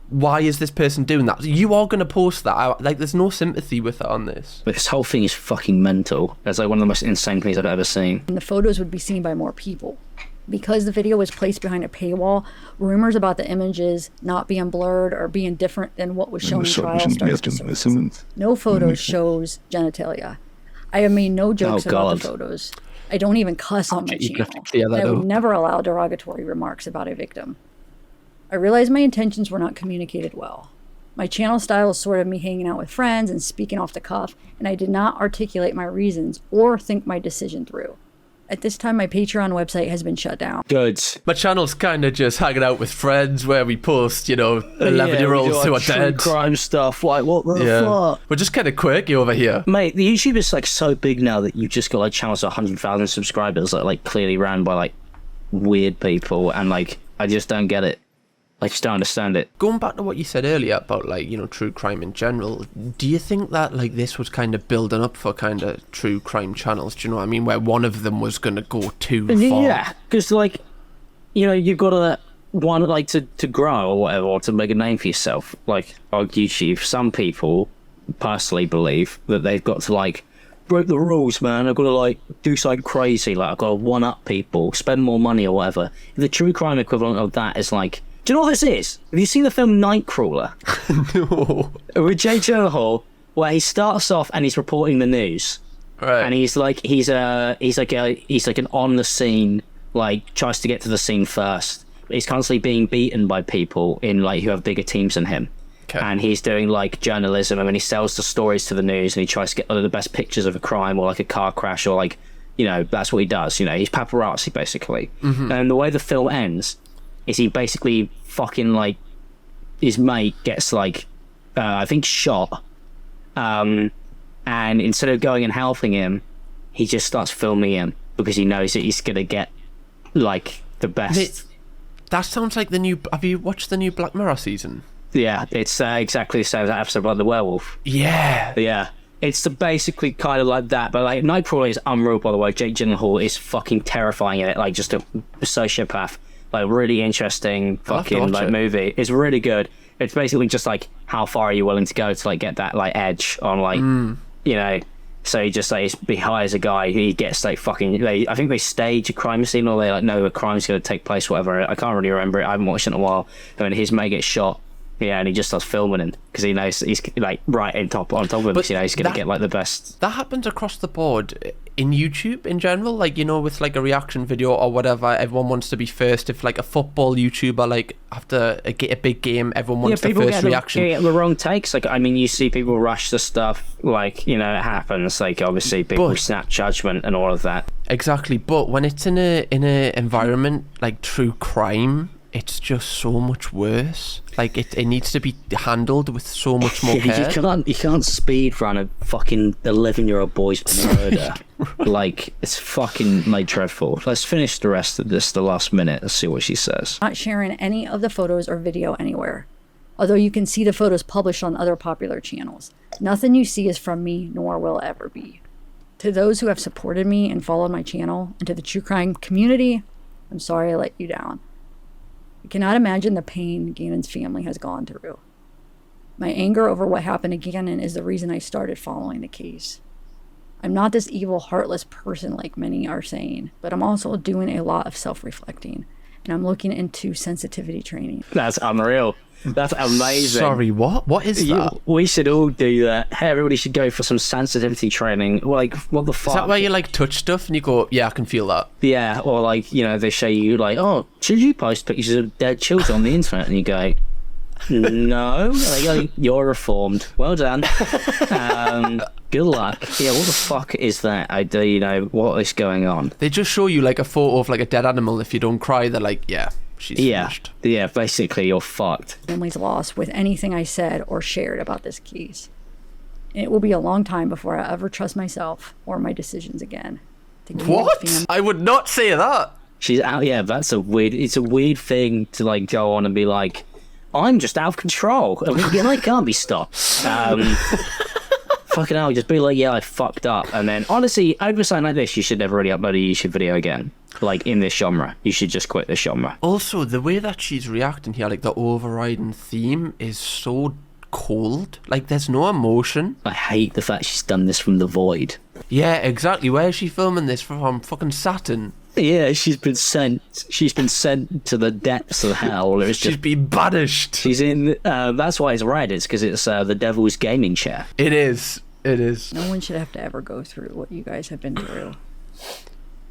why is this person doing that? You are going to post that. Like, there's no sympathy with it on this. But this whole thing is fucking mental. It's like one of the most insane things I've ever seen. And the photos would be seen by more people. Because the video was placed behind a paywall, rumors about the images not being blurred or being different than what was shown in trial started to surface. No photos shows genitalia. I have made no jokes about the photos. I don't even cuss on my channel. And I would never allow derogatory remarks about a victim. I realized my intentions were not communicated well. My channel style is sort of me hanging out with friends and speaking off the cuff, and I did not articulate my reasons or think my decision through. At this time, my Patreon website has been shut down. Good. My channel's kind of just hanging out with friends where we post, 11-year-olds who are dead. Crime stuff. Like, what the fuck? We're just kind of quirky over here. Mate, the YouTube is like so big now that you've just got like channels with 100,000 subscribers that like clearly ran by like weird people, and like I just don't get it. I just don't understand it. Going back to what you said earlier about like, true crime in general, do you think that like this was kind of building up for kind of true crime channels? Do you know what I mean? Where one of them was going to go too far? Yeah, because like, you've got to want like to grow or whatever, or to make a name for yourself. Like on YouTube, some people personally believe that they've got to like break the rules, man. I've got to like do something crazy. Like I've got to one up people, spend more money or whatever. The true crime equivalent of that is like, do you know what this is? Have you seen the film Nightcrawler? No. With Jake Gyllenhaal, where he starts off and he's reporting the news, right? And he's like an on the scene, like tries to get to the scene first. He's constantly being beaten by people in like who have bigger teams than him. Okay. And he's doing like journalism, and he sells the stories to the news, and he tries to get the best pictures of a crime or like a car crash or like, that's what he does. He's paparazzi basically. Mm-hmm. And the way the film ends is he basically fucking like his mate gets like I think shot, and instead of going and helping him, he just starts filming him because he knows that he's gonna get like the best. That sounds like the new. Have you watched the new Black Mirror season? Yeah, it's exactly the same as that episode about the werewolf. Yeah, it's basically kind of like that, but like Nightcrawler is unreal, by the way. Jake Gyllenhaal is fucking terrifying in it, like just a sociopath. like really interesting fucking like movie. It's really good. It's basically just like how far are you willing to go to like get that like edge on like you know. So he just like he hires a guy. He gets like fucking. I think they stage a crime scene, or they like know a crime's going to take place, whatever. I can't really remember it. I haven't watched it in a while. And his mate gets shot. Yeah, and he just starts filming him because he knows he's like right on top of him. But, you know, he's going to get like the best. That happens across the board in YouTube in general. Like, you know, with like a reaction video or whatever, everyone wants to be first. If like a football YouTuber, like after a big game, everyone wants the first reaction. Yeah, the wrong takes. Like, I mean, you see people rush the stuff. Like, you know, it happens. Like, obviously, people snap judgment and all of that. Exactly, but when it's in a environment like true crime, it's just so much worse. Like it needs to be handled with so much more care. You can't speed run a fucking 11-year-old boy's murder. Like it's fucking like dreadful. Let's finish the rest of this, the last minute. Let's see what she says. Not sharing any of the photos or video anywhere, although you can see the photos published on other popular channels. Nothing you see is from me, nor will ever be. To those who have supported me and followed my channel, and to the true crime community, I'm sorry I let you down. I cannot imagine the pain Gannon's family has gone through. My anger over what happened to Gannon is the reason I started following the case. I'm not this evil, heartless person like many are saying, but I'm also doing a lot of self-reflecting, and I'm looking into sensitivity training. That's unreal. That's amazing. Sorry, what? What is that? We should all do that. Hey, everybody should go for some sensitivity training. Like, what the fuck? Is that where you like touch stuff and you go, yeah, I can feel that? Yeah, or like, you know, they show you like, oh, should you post pictures of dead children on the internet? And you go, no. They go, you're reformed. Well done. Good luck. Yeah, what the fuck is that? I do, you know, what is going on? They just show you like a photo of like a dead animal. If you don't cry, they're like, yeah. She's finished. Yeah, basically you're fucked. Family's lost with anything I said or shared about this case. And it will be a long time before I ever trust myself or my decisions again. What? I would not say that. She's out. Yeah, it's a weird thing to like go on and be like, I'm just out of control. I mean, I can't be stopped. Fucking hell, just be like, yeah, I fucked up. And then, honestly, over something like this, you should never really upload a YouTube video again. Like, in this genre. You should just quit this genre. Also, the way that she's reacting here, like, the overriding theme is so cold. Like, there's no emotion. I hate the fact she's done this from the void. Yeah, exactly. Where is she filming this from? Fucking Saturn. Yeah, she's been sent to the depths of hell. She's been banished. She's in, that's why it's red. It's because it's the devil's gaming chair. It is. No one should have to ever go through what you guys have been through.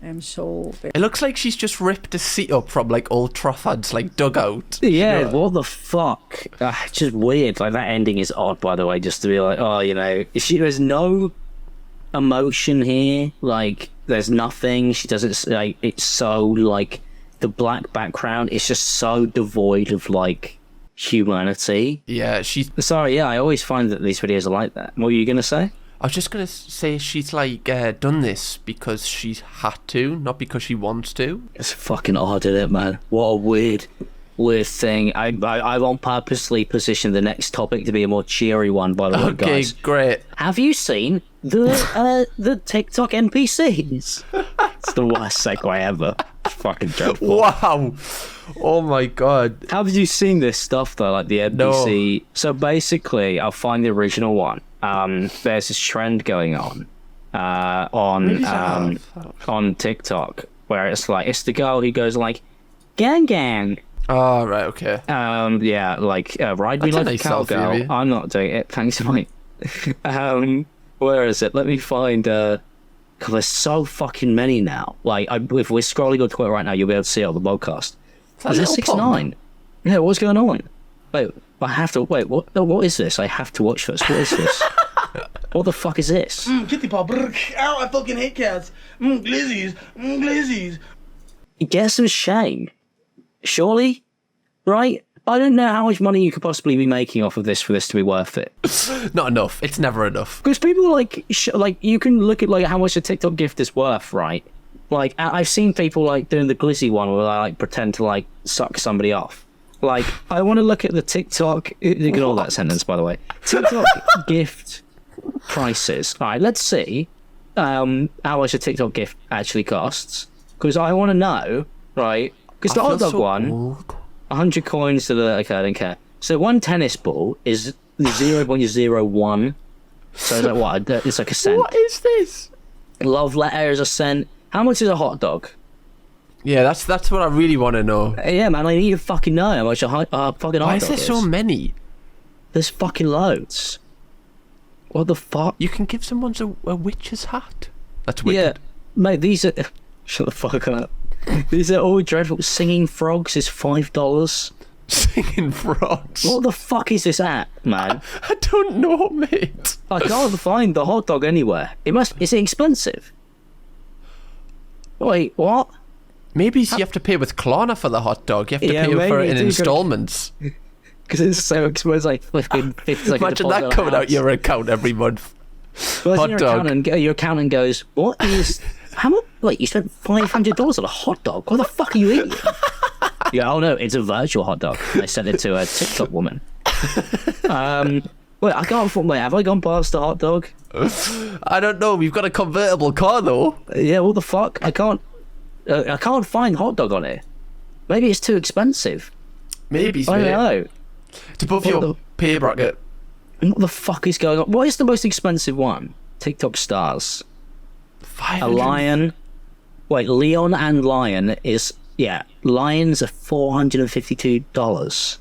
I'm so... It looks like she's just ripped a seat up from, like, Old Trafford's, like, dugout. Yeah, you know? What the fuck? It's just weird. Like, that ending is odd, by the way, just to be like, oh, you know, there's no emotion here. Like, there's nothing. She doesn't, like, it's so, like, the black background is just so devoid of, like, humanity. Yeah, she's... Sorry, yeah, I always find that these videos are like that. What were you going to say? I was just going to say she's, like, done this because she's had to, not because she wants to. It's fucking odd, isn't it, man? What a weird thing. I won't purposely position the next topic to be a more cheery one, by the way, guys. Okay, great. Have you seen the TikTok NPCs? It's the worst segue ever. It's fucking dreadful. Wow. Oh my god. Have you seen this stuff, though, like the NPC? No. So basically, I'll find the original one. There's this trend going on TikTok where it's like, it's the girl who goes like, gang gang. Oh, right, okay. Yeah, like, ride me like a cowgirl. I'm not doing it, thanks, mate. Where is it? Let me find, because there's so fucking many now. Like, if we're scrolling on Twitter right now, you'll be able to see it on the podcast. Is it 6ix9ine? Yeah, what's going on? Wait, what is this? I have to watch this. What is this? What the fuck is this? Kitty paw, ow, I fucking hate cats. Glizzies, glizzies. Get some shame. Surely? Right? I don't know how much money you could possibly be making off of this for this to be worth it. Not enough. It's never enough. Because people like you can look at like how much a TikTok gift is worth, right? Like, I've seen people like doing the glizzy one where they like pretend to like suck somebody off. Like, I want to look at the TikTok... Ignore that sentence, by the way. TikTok gift prices. All right, let's see how much a TikTok gift actually costs. Because I want to know, right? Because the hot dog one, 100 coins to the... Okay, I don't care. So one tennis ball is 0.01. So it's like what? It's like a cent. What is this? Love letter is a cent. How much is a hot dog? Yeah, that's what I really want to know. Yeah, man, I need to fucking know how much a fucking hot dog is. Why is there so many? There's fucking loads. What the fuck? You can give someone a witch's hat. That's wicked. Yeah, mate, these are... Shut the fuck up. These are all dreadful. Singing frogs is $5. Singing frogs. What the fuck is this at, man? I don't know, mate. I can't find the hot dog anywhere. Is it expensive? Wait, what? Maybe you have to pay with Klarna for the hot dog. You have to pay for it in installments. Because it's so expensive, like flipping 50 like Imagine that coming out your account every month. Well, hot dog. Your accountant goes, what is... How much? Wait, you spent $500 on a hot dog? What the fuck are you eating? Yeah, oh no, it's a virtual hot dog. I sent it to a TikTok woman. Wait, I can't... Wait, have I gone past the hot dog? I don't know. We've got a convertible car though. Yeah, what the fuck? I can't find hot dog on it. Maybe it's too expensive. Maybe, I don't know. It's above your pay bracket. What the fuck is going on? What is the most expensive one? TikTok stars. A lion. Wait, Leon and lion is... Yeah, lions are $452.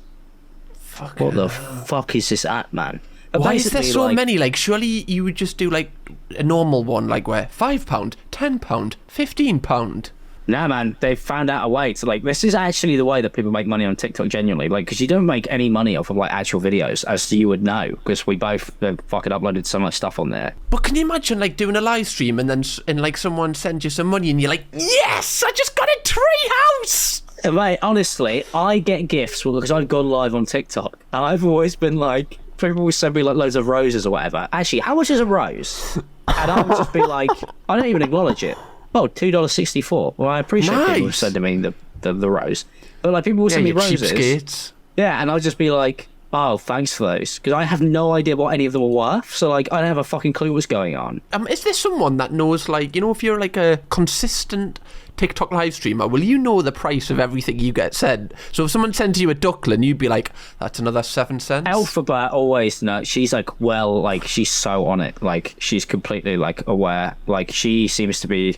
What the fuck is this at, man? Why is there so many? Like, surely you would just do like a normal one, like where £5, £10, £15. Nah, man, they've found out a way to, like, this is actually the way that people make money on TikTok genuinely, like, because you don't make any money off of, like, actual videos, as you would know, because we both fucking uploaded so much stuff on there. But can you imagine, like, doing a live stream and then, like, someone sends you some money and you're like, yes, I just got a tree house! Mate, honestly, I get gifts because I've gone live on TikTok, and I've always been like, people always send me, like, loads of roses or whatever. Actually, how much is a rose? And I would just be like, I don't even acknowledge it. Oh, $2.64. Well, I appreciate people sending me the rose. But, like, people will send me roses. Cheapskates. Yeah, and I'll just be like, oh, thanks for those. Because I have no idea what any of them are worth. So, like, I don't have a fucking clue what's going on. Is there someone that knows, like, you know, if you're, like, a consistent TikTok live streamer, will you know the price of everything you get sent? So if someone sends you a duckling, you'd be like, that's another 7 cents? Alphabet always knows. She's, like, well, like, she's so on it. Like, she's completely, like, aware. Like, she seems to be...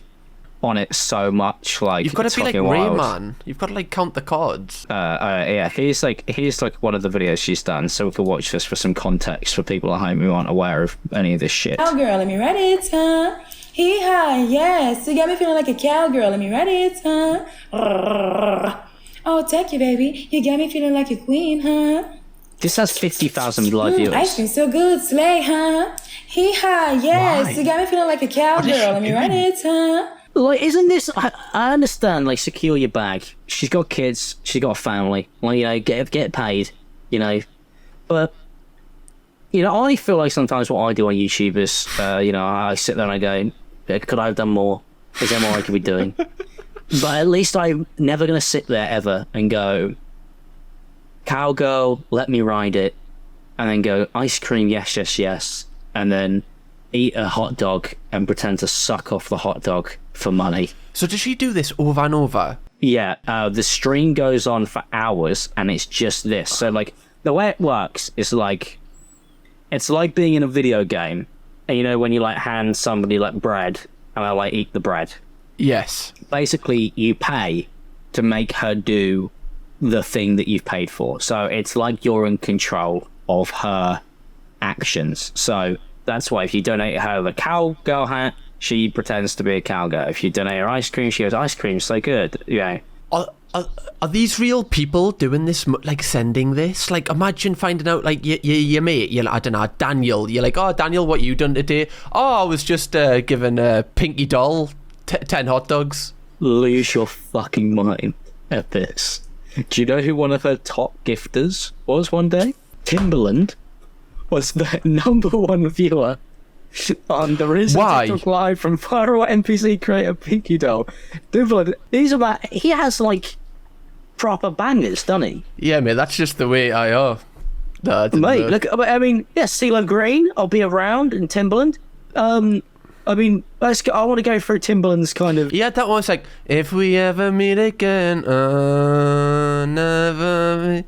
on it so much, like, you've got to be like Rayman. You've got to like count the cards. Yeah, here's like one of the videos she's done, so we can watch this for some context for people at home who aren't aware of any of this shit. Cowgirl, let me read it, huh? Hee-haw, yes, you got me feeling like a cowgirl, let me read it, huh? Oh, thank you, baby, you got me feeling like a queen, huh? This has 50,000 live viewers. Ice cream so good, slay, huh? Hee-haw, yes, you got me feeling like a cowgirl, let me read it, huh? Like, isn't this... I understand, like, secure your bag. She's got kids. She's got a family. Like, you know, get paid, you know. But, you know, I feel like sometimes what I do on YouTube is, you know, I sit there and I go, could I have done more? Is there more I could be doing? But at least I'm never going to sit there ever and go, cowgirl, let me ride it. And then go, ice cream, yes, yes, yes. And then eat a hot dog and pretend to suck off the hot dog for money. So does she do this over and over? Yeah, the stream goes on for hours and it's just this. So, like, the way it works is like, it's like being in a video game, and you know when you like hand somebody like bread and they like eat the bread? Yes. Basically, you pay to make her do the thing that you've paid for. So it's like you're in control of her actions. So that's why if you donate her the cowgirl hat, she pretends to be a cowgirl. If you donate her ice cream, she goes, ice cream's so good. You know. Are these real people doing this, like sending this? Like, imagine finding out, like, your mate, I don't know, Daniel. You're like, oh, Daniel, what you done today? Oh, I was just giving a Pinky Doll 10 hot dogs. Lose your fucking mind at this. Do you know who one of her top gifters was one day? Timberland was the #1 viewer on the recent TikTok live from viral NPC creator Pinky Doll. Timberland, he has like proper bangers, doesn't he? Yeah, mate, that's just the way I are. No, mate, look, I mean, yeah, CeeLo Green, I'll be around, and Timberland. I mean, let's go. I want to go through Timbaland's kind of. He had that one. It's like, if we ever meet again, never meet.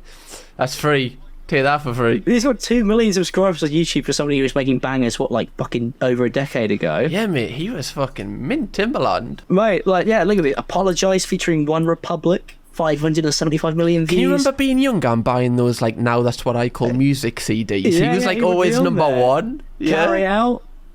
That's free. Take that for free. He's got 2 million subscribers on YouTube for somebody who was making bangers, like fucking over a decade ago. Yeah, mate, he was fucking mint Timbaland. Mate, like, yeah, look at it. Apologise featuring One Republic, 575 million views. Can you remember being young and buying those, like, now that's what I call music CDs? He was, like, he would always be on number there. one.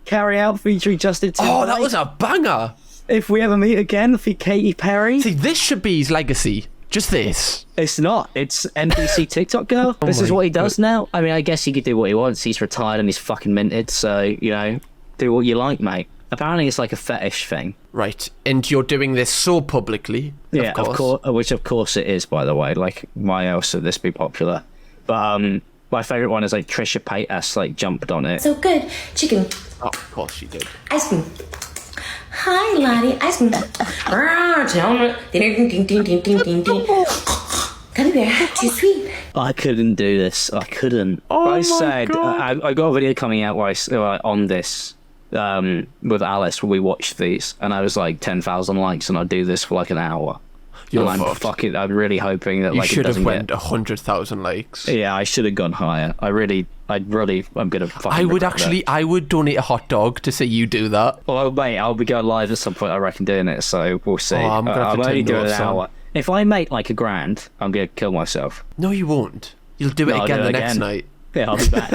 Carry Out featuring Justin Timberlake. Oh, that was a banger. If We Ever Meet Again for Katy Perry. See, this should be his legacy. Just this. It's not. It's NBC TikTok girl. This is what he does now. I mean, I guess he could do what he wants. He's retired and he's fucking minted. So, you know, do what you like, mate. Apparently, it's like a fetish thing. Right. And you're doing this so publicly. Yeah, of course. Which, of course, it is, by the way. Like, why else would this be popular? But my favourite one is like Trisha Paytas, like, jumped on it. So good. Chicken. Oh, of course she did. Ice cream. Hi, Lottie. Ice cream. Ding, ding, ding, ding, ding, ding, ding. Gummy bear. Too sweet. I couldn't do this. I couldn't. I said, I got a video coming out where on this with Alice when we watched these, and I was like 10,000 likes, and I'd do this for like an hour. You're and I'm really hoping that you like should it have doesn't went get... 100,000 likes. Yeah, I should have gone higher. I'm gonna fucking. I would donate a hot dog to see you do that. Well, mate, I'll be going live at some point, I reckon, doing it, so we'll see. Oh, I'm gonna have to only take doing an notes on. hour. If I make like $1,000, I'm gonna kill myself. No, you won't. You'll do it No, I'll again do it the next again. night. Yeah, I'll be back.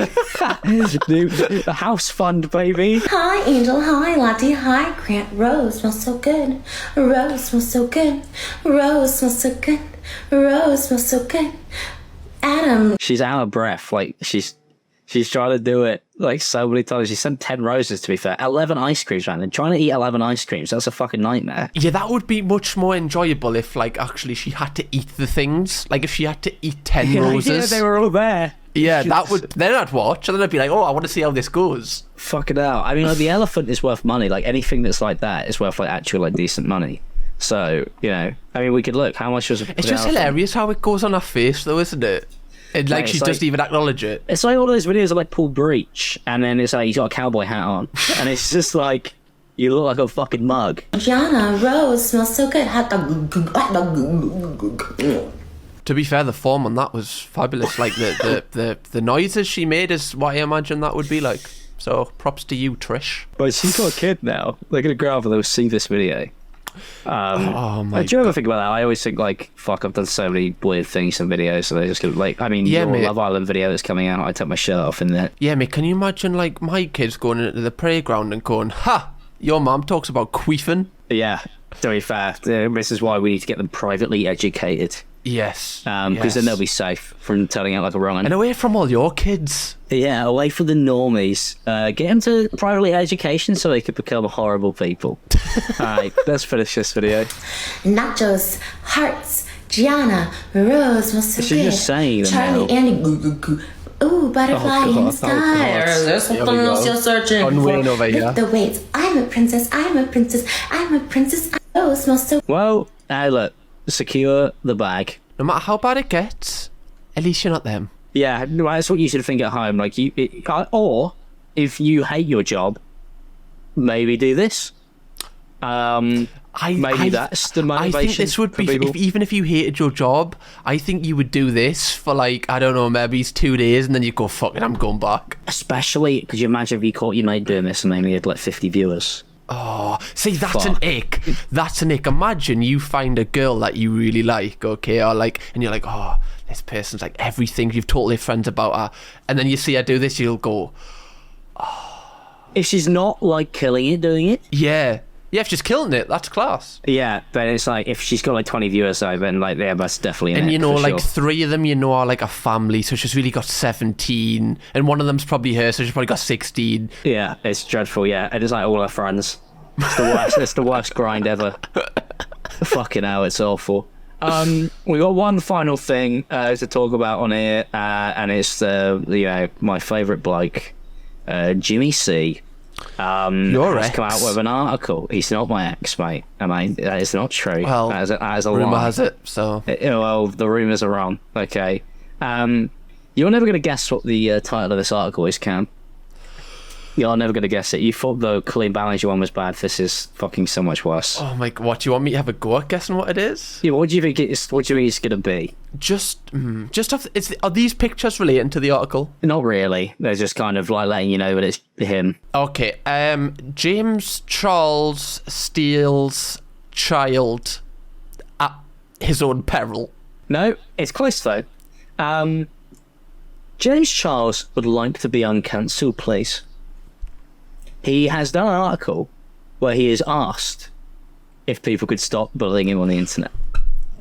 The house fund, baby. Hi, Angel. Hi, Lottie. Hi, Grant. Rose smells so good. Rose smells so good. Rose smells so good. Rose smells so good. Adam. She's out of breath. Like she's trying to do it like so many times. She sent 10 roses, to be fair. 11 ice creams, man. And trying to eat 11 ice creams, that's a fucking nightmare. Yeah, that would be much more enjoyable if, like, actually she had to eat the things. Like, if she had to eat 10 roses. Yeah, they were all there. Yeah, that would... Then I'd watch, and then I'd be like, oh, I want to see how this goes. Fucking hell. I mean, like, the elephant is worth money. Like, anything that's like that is worth, like, actual, like, decent money. So, you know, I mean, we could look. How much was It's just hilarious how it goes on her face, though, isn't it? And, like, Mate, she doesn't even acknowledge it. It's like all those videos of, like, Paul Breach, and then it's like, he's got a cowboy hat on. And it's just like, you look like a fucking mug. Gianna. Rose smells so good. Hot dog. Hot dog. To be fair, the form on that was fabulous. Like, the noises she made is what I imagine that would be like. So, props to you, Trish. But she's got a kid now. They're going to grow up and they'll see this video. Oh my do you ever think about that? I always think, like, fuck, I've done so many weird things in videos, so they're just gonna, like, I mean, Yeah, your mate. Love Island video that's coming out, I took my shirt off in there. Yeah, mate, can you imagine, like, my kids going into the playground and going, ha, your mum talks about queefing? Yeah, to be fair, this is why we need to get them privately educated. Yes. Because then they'll be safe from turning out like a wrong. And away from all your kids. Yeah, away from the normies. Get them to privately education so they could become horrible people. Alright, let's finish this video. Nachos. Hearts. Gianna. Rose smells so She's good. just saying them Charlie. now. Andy. Goo, goo, goo. Ooh, butterfly in the sky. There's something Here we else go. you're searching Unwilling for. over here. Lift the weights. I'm a princess. I'm a princess. I'm a princess. Rose smells so Well, now look, secure the bag. No matter how bad it gets, at least you're not them. Yeah, no, that's what you should think at home. Like or if you hate your job, maybe do this. Maybe that's the motivation. I think this would be, even if you hated your job, I think you would do this for, like, I don't know, maybe it's 2 days, and then you go, fuck it, I'm going back. Especially, could you imagine if you caught your mate doing this and maybe you had like 50 viewers? Oh, see, that's Fuck. an ick. That's an ick. Imagine you find a girl that you really like, okay, or like, and you're like, oh, this person's like everything. You've totally friends about her, and then you see her do this, you'll go, If she's not like killing it doing it, yeah, if she's killing it, that's class. yeah, but it's like if she's got like 20 viewers though, then like yeah, that's definitely an And ick, you know, for like sure. 3 of them, you know, are like a family, so she's really got 17, and one of them's probably her, so she's probably got 16. Yeah, it's dreadful. Yeah, and it's like all her friends. It's the worst. It's the worst grind ever. Fucking hell, it's awful. We got one final thing to talk about on here, and it's my favourite bloke, Jimmy C. Your has ex? come out with an article. He's not my ex, mate. I mean, that is not true. Well, that is a rumour lie. has it, so. Well, the rumours are wrong. Okay. You're never going to guess what the title of this article is, Cam. You're never going to guess it. You thought the Colleen Ballinger one was bad. This is fucking so much worse. Oh my god, what, do you want me to have a go at guessing what it is? Yeah, what do you think it's going to be? Just off, are these pictures relating to the article? Not really. They're just kind of like letting you know that it's him. Okay, James Charles steals child at his own peril. No, it's close though. James Charles would like to be uncancelled, please. He has done an article where he has asked if people could stop bullying him on the internet.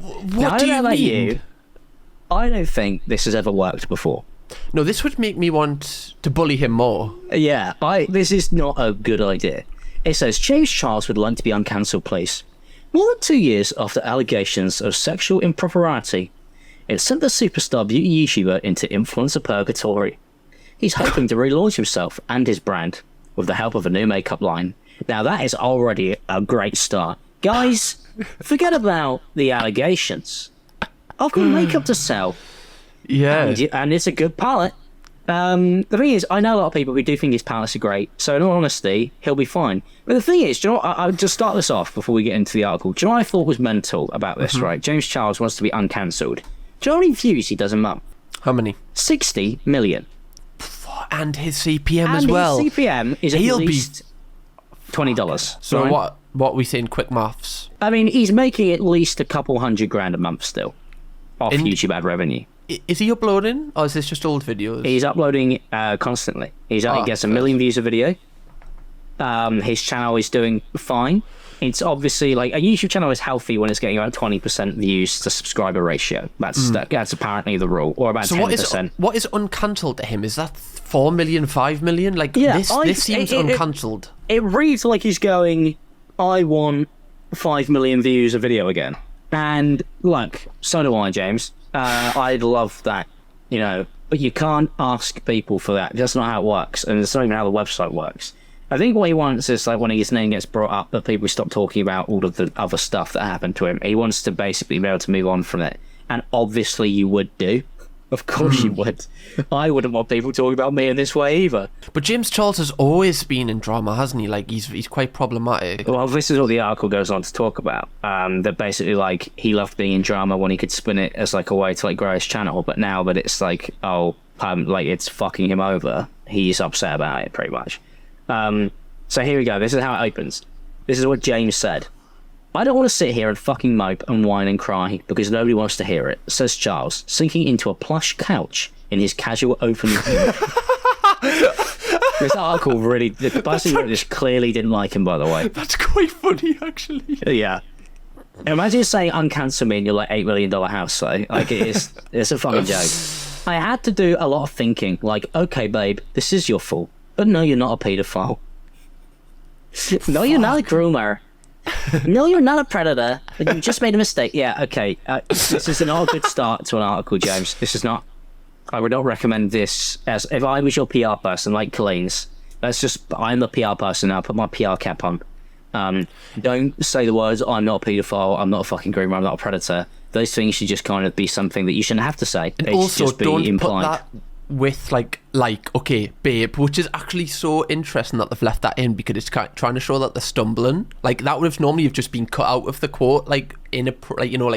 What do you mean? I don't think this has ever worked before. No, this would make me want to bully him more. Yeah, this is not a good idea. It says, James Charles would like to be uncancelled, please. More than 2 years after allegations of sexual impropriety, it sent the superstar beauty YouTuber into influencer purgatory. He's hoping to relaunch himself and his brand with the help of a new makeup line. Now that is already a great start. Guys, forget about the allegations. I've got makeup to sell. Yeah. And it's a good palette. The thing is, I know a lot of people who do think his palettes are great, so in all honesty, he'll be fine. But the thing is, do you know what, I'll just start this off before we get into the article. Do you know what I thought was mental about this, right? James Charles wants to be uncancelled. Do you know how many views he does a month? How many? 60 million. And his CPM as well. His CPM is at least $20. So right? what we say in quick maths? I mean, he's making at least a couple $100,000 a month still off YouTube ad revenue. Is he uploading, or is this just old videos? He's uploading constantly. He gets a million views a video. His channel is doing fine. It's obviously like a YouTube channel is healthy when it's getting about 20% views to subscriber ratio. That's apparently the rule, or about 10%. What is uncancelled to him? Is that 4 million, 5 million? Like, yeah, this seems uncancelled. It reads like he's going, I want 5 million views a video again. And look, so do I, James. I'd love that, but you can't ask people for that. That's not how it works, and it's not even how the website works. I think what he wants is, like, when his name gets brought up, that people stop talking about all of the other stuff that happened to him. He wants to basically be able to move on from it. And obviously you would do. Of course you would. I wouldn't want people talking about me in this way either. But James Charles has always been in drama, hasn't he? Like, he's quite problematic. Well, this is what the article goes on to talk about. That basically, like, he loved being in drama when he could spin it as, like, a way to, like, grow his channel. But now that it's like, it's fucking him over, he's upset about it, pretty much. So here we go. This is how it opens. This is what James said. I don't want to sit here and fucking mope and whine and cry because nobody wants to hear it, says Charles, sinking into a plush couch in his casual open... This article really... The person who wrote this clearly didn't like him, by the way. That's quite funny, actually. Yeah. Imagine saying uncancel me in your, like, $8 million house, though. Like, it's a fucking joke. I had to do a lot of thinking, like, okay, babe, this is your fault. But no, you're not a paedophile. No, you're not a groomer. No, you're not a predator. But you just made a mistake. Yeah, okay. This is not a good start to an article, James. This is not... I would not recommend this as... If I was your PR person, like Colleen's, I'm the PR person now. Put my PR cap on. Don't say the words, I'm not a paedophile, I'm not a fucking groomer, I'm not a predator. Those things should just kind of be something that you shouldn't have to say. And it also, just be don't implied. put that with like okay, babe, which is actually so interesting that they've left that in because it's trying to show that they're stumbling. Like, that would have normally have just been cut out of the quote, like in a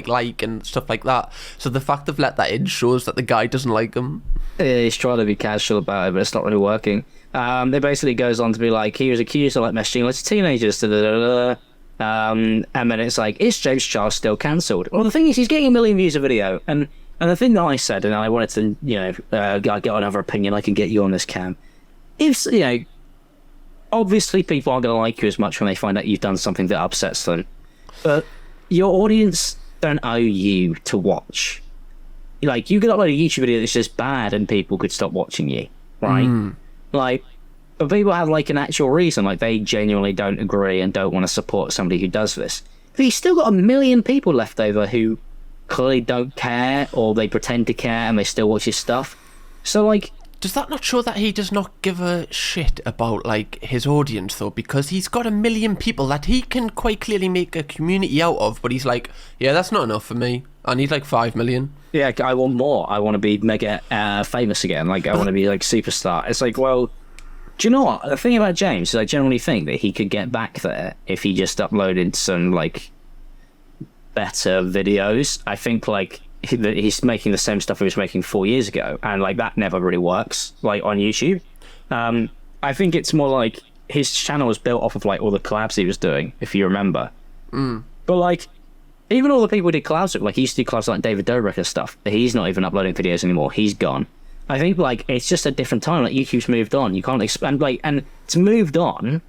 like and stuff like that. So the fact they've let that in shows that the guy doesn't like him. Yeah, he's trying to be casual about it, but it's not really working. It basically goes on to be like, he was accused of like messaging lots of teenagers, and then it's like, is James Charles still cancelled? Well, the thing is, he's getting 1 million views a video, and the thing that I said, and I wanted to, get another opinion, I can get you on this, Cam. If, obviously people aren't going to like you as much when they find out you've done something that upsets them, but your audience don't owe you to watch. Like, you could upload a YouTube video that's just bad and people could stop watching you, right? Like, but people have like an actual reason, like they genuinely don't agree and don't want to support somebody who does this. But he's still got 1 million people left over who clearly don't care, or they pretend to care and they still watch his stuff. So, like, does that not show that he does not give a shit about like his audience though? Because he's got 1 million people that he can quite clearly make a community out of, but he's like, yeah, that's not enough for me. I need like 5 million. Yeah, I want more. I want to be mega famous again. Like, I want to be like superstar. It's like, well, Do you know what? The thing about James is I generally think that he could get back there if he just uploaded some, like, better videos. I think, like, that he's making the same stuff he was making 4 years ago, and, like, that never really works, like, on YouTube. I think it's more like his channel was built off of, like, all the collabs he was doing, if you remember. But, like, even all the people he did collabs with, like, he used to do collabs like David Dobrik and stuff, but he's not even uploading videos anymore. He's gone. I think, like, it's just a different time. Like, YouTube's moved on. You can't expand, like, and it's moved on,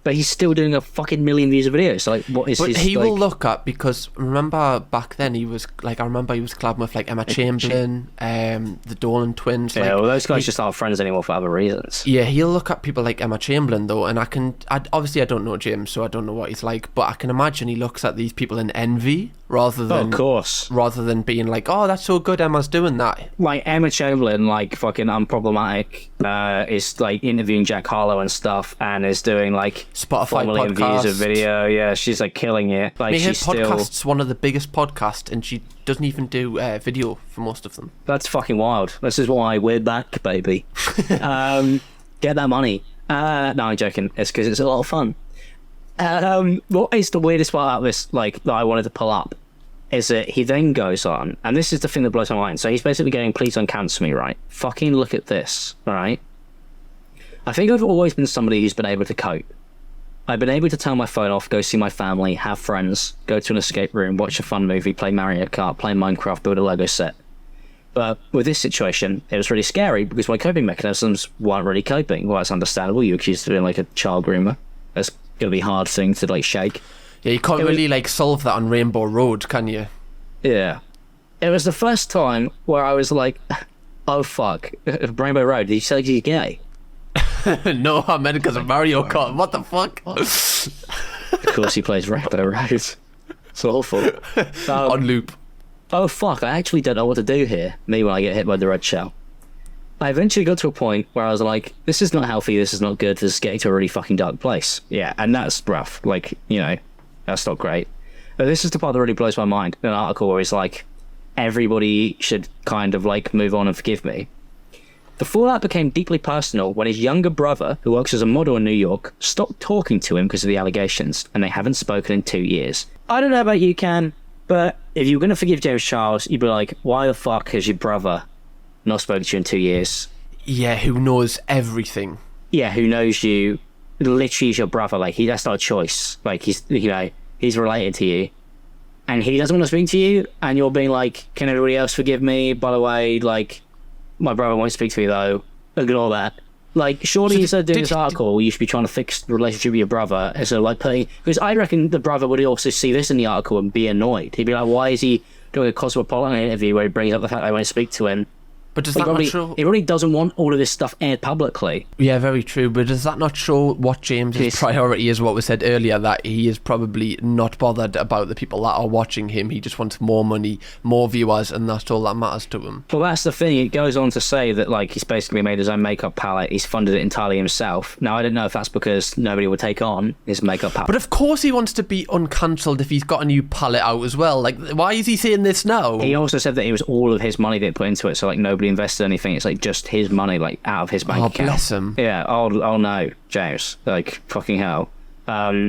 but he's still doing a fucking million views of videos. So, like, what is But his, he like... will look up, because remember back then he was, like, I remember he was collabing with, like, Emma Chamberlain, the Dolan twins. Like, Yeah, well, those guys just aren't friends anymore for other reasons. yeah, he'll look up people like Emma Chamberlain, though, and obviously I don't know James, so I don't know what he's like, but I can imagine he looks at these people in envy, rather than... of course. Rather than being like, oh, that's so good, Emma's doing that. Like, Emma Chamberlain, like, fucking unproblematic, is, like, interviewing Jack Harlow and stuff, and is doing, like, Spotify 4 million podcast. views of video. Yeah, she's, like, killing it. Like, I mean, her she's still... podcast's one of the biggest podcasts, and she doesn't even do video for most of them. That's fucking wild. This is why we're back, baby. Get that money. No, I'm joking. It's because it's a lot of fun. What is the weirdest part about this, like, that I wanted to pull up, is that he then goes on, and this is the thing that blows my mind. So he's basically going, please don't cancel me, right? Fucking look at this, right? I think I've always been somebody who's been able to cope. I've been able to turn my phone off, go see my family, have friends, go to an escape room, watch a fun movie, play Mario Kart, play Minecraft, build a Lego set. But with this situation, it was really scary because my coping mechanisms weren't really coping. Well, that's understandable. You're accused of being like a child groomer. That's going to be a hard thing to, like, shake. Yeah, you can't really, like, solve that on Rainbow Road, can you? Yeah. It was the first time where I was like, oh, fuck. Rainbow Road, did you say you're gay? No, I meant it because of Mario Kart. What the fuck? Of course he plays Rainbow Road. It's awful. On loop. Oh, fuck, I actually don't know what to do here. Me when I get hit by the red shell. I eventually got to a point where I was like, this is not healthy, this is not good, this is getting to a really fucking dark place. Yeah, and that's rough. Like, you know, that's not great. But this is the part that really blows my mind. An article where it's like, everybody should kind of, like, move on and forgive me. The fallout became deeply personal when his younger brother, who works as a model in New York, stopped talking to him because of the allegations, and they haven't spoken in 2 years. I don't know about you, Can, but if you were going to forgive James Charles, you'd be like, why the fuck has your brother not spoken to you in 2 years? Yeah, who knows everything. Yeah, who knows you, literally is your brother. Like, that's not a choice. Like, he's, you know, he's related to you. And he doesn't want to speak to you, and you're being like, can everybody else forgive me? By the way, like, my brother won't speak to me, though. Ignore that. Like, surely instead of doing this article, you should be trying to fix the relationship with your brother. And so, like, because I reckon the brother would also see this in the article and be annoyed. He'd be like, why is he doing a Cosmopolitan interview where he brings up the fact that I won't speak to him? But does that not show... He really doesn't want all of this stuff aired publicly. Yeah, very true. But does that not show what James's priority is? What was said earlier, that he is probably not bothered about the people that are watching him. He just wants more money, more viewers, and that's all that matters to him. Well, that's the thing. It goes on to say that, like, he's basically made his own makeup palette. He's funded it entirely himself. Now, I don't know if that's because nobody would take on his makeup palette. But of course he wants to be uncancelled if he's got a new palette out as well. Like, why is he saying this now? He also said that it was all of his money that he put into it, so, like, nobody invested anything. It's like just his money, like, out of his bank account. Oh, bless him. Yeah. Oh no, James. Like, fucking hell. Yeah.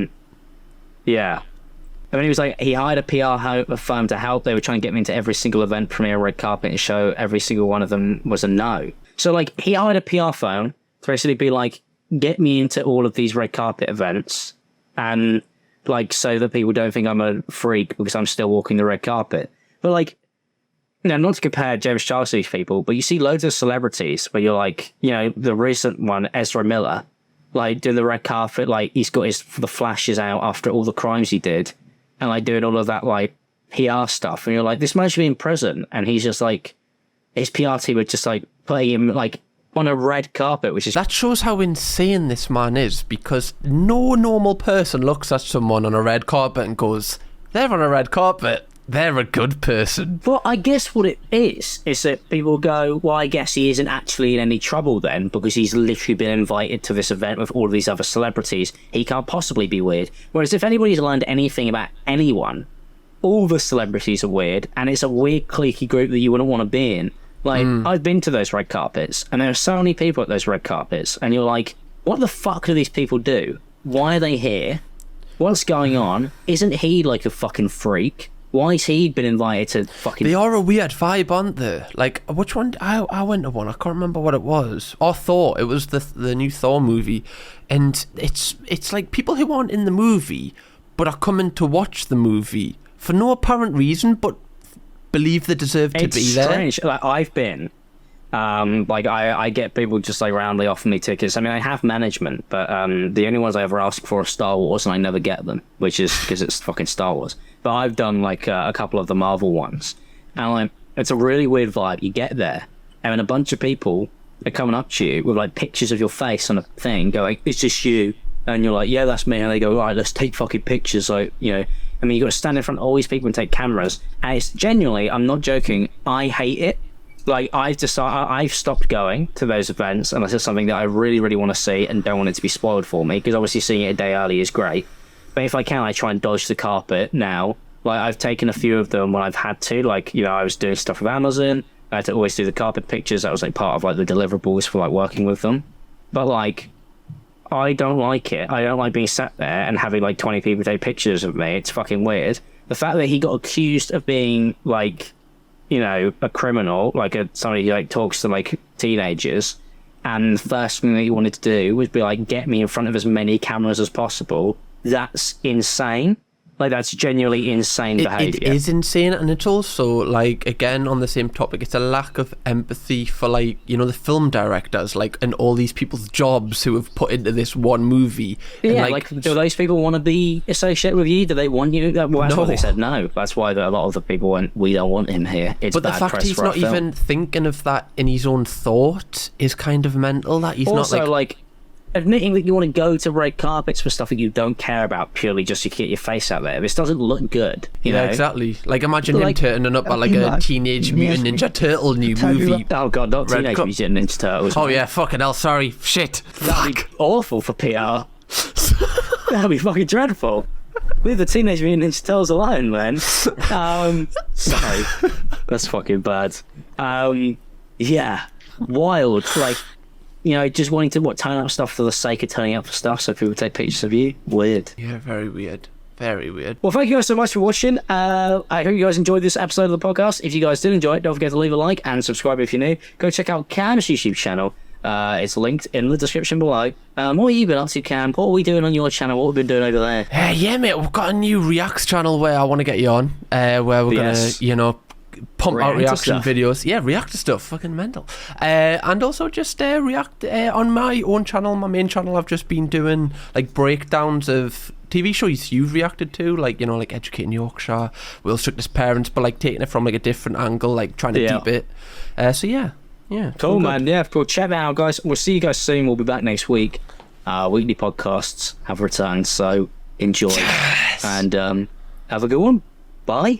I mean, he was like, he hired a PR firm to help. They were trying to get me into every single event, premiere, red carpet, and show. Every single one of them was a no. So, like, he hired a PR firm to basically be like, get me into all of these red carpet events, and, like, so that people don't think I'm a freak because I'm still walking the red carpet. But, like, you know, not to compare James Charles to these people, but you see loads of celebrities where you're like, you know, the recent one, Ezra Miller, like, doing the red carpet, like, he's got the flashes out after all the crimes he did, and, like, doing all of that, like, PR stuff, and you're like, this man should be in prison, and he's just, like, his PR team would just, like, put him, like, on a red carpet, which is... That shows how insane this man is, because no normal person looks at someone on a red carpet and goes, they're on a red carpet, they're a good person. Well, I guess what it is that people go, well, I guess he isn't actually in any trouble then, because he's literally been invited to this event with all of these other celebrities. He can't possibly be weird. Whereas if anybody's learned anything about anyone, all the celebrities are weird, and it's a weird cliquey group that you wouldn't want to be in. Like, I've been to those red carpets, and there are so many people at those red carpets, and you're like, what the fuck do these people do? Why are they here? What's going on? Isn't he like a fucking freak? Why has he been invited to fucking... They are a weird vibe, aren't they? Like, which one? I went to one. I can't remember what it was. Or Thor. It was the new Thor movie. And it's like people who aren't in the movie but are coming to watch the movie for no apparent reason, but believe they deserve to be there. It's strange. Like, I've been... I get people just like randomly offer me tickets. I mean, I have management, but the only ones I ever ask for are Star Wars, and I never get them, which is because it's fucking Star Wars. But I've done like a couple of the Marvel ones, and like it's a really weird vibe. You get there, and then a bunch of people are coming up to you with like pictures of your face on a thing, going, "It's just you," and you're like, "Yeah, that's me," and they go, "Right, let's take fucking pictures." Like, you know, I mean, you got to stand in front of all these people and take cameras, and it's genuinely, I'm not joking, I hate it. Like, I've stopped going to those events unless it's something that I really, really want to see and don't want it to be spoiled for me, because obviously seeing it a day early is great. But if I can, I try and dodge the carpet now. Like, I've taken a few of them when I've had to. Like, you know, I was doing stuff with Amazon. I had to always do the carpet pictures. That was, like, part of, like, the deliverables for, like, working with them. But, like, I don't like it. I don't like being sat there and having, like, 20 people take pictures of me. It's fucking weird. The fact that he got accused of being, like... you know, a criminal, like somebody who like talks to like teenagers, and the first thing that you wanted to do was be like, get me in front of as many cameras as possible. That's insane. Like, that's genuinely insane behaviour. It is insane, and it's also, like, again, on the same topic, it's a lack of empathy for, like, you know, the film directors, like, and all these people's jobs who have put into this one movie. Yeah, and, like, do those people want to be associated with you? Do they want you? Well, that's No. why they said no. That's why a lot of the people went, we don't want him here. It's But the bad fact press he's for our not film. even thinking of that in his own thought is kind of mental, that he's Also, not, like... admitting that you want to go to red carpets for stuff that you don't care about purely just to get your face out there. This doesn't look good, you know? Exactly. Like, imagine him Like, turning up at, like, a Teenage Mutant Ninja Turtle new movie. Oh god, not Red Teenage Cup. Mutant Ninja Turtles. Oh, man. yeah, fucking hell, sorry. Shit. That'd be Fuck. awful for PR. That'd be fucking dreadful. Leave the Teenage Mutant Ninja Turtles alone, then. Sorry. That's fucking bad. Yeah. Wild. Like, you know, just wanting to turn up stuff for the sake of turning up for stuff so people take pictures of you. Weird. Yeah, very weird. Very weird. Well, thank you guys so much for watching. I hope you guys enjoyed this episode of the podcast. If you guys did enjoy it, don't forget to leave a like and subscribe if you're new. Go check out Cam's YouTube channel. It's linked in the description below. What have you been up to, Cam? What are we doing on your channel? What have we been doing over there? Yeah, mate, we've got a new Reacts channel where I want to get you on, where we're Yes. going to, you know, pump out React to reaction stuff. videos. Yeah, react to stuff. Fucking mental. And also just react on my own channel, my main channel. I've just been doing, like, breakdowns of TV shows you've reacted to, like, you know, like Educating Yorkshire, Will Strictest Parents, but, like, taking it from, like, a different angle, like, trying to deep it. So, yeah. Yeah. Cool, all good. man. Yeah, cool. Check that out, guys. We'll see you guys soon. We'll be back next week. Weekly podcasts have returned, so enjoy. And have a good one. Bye.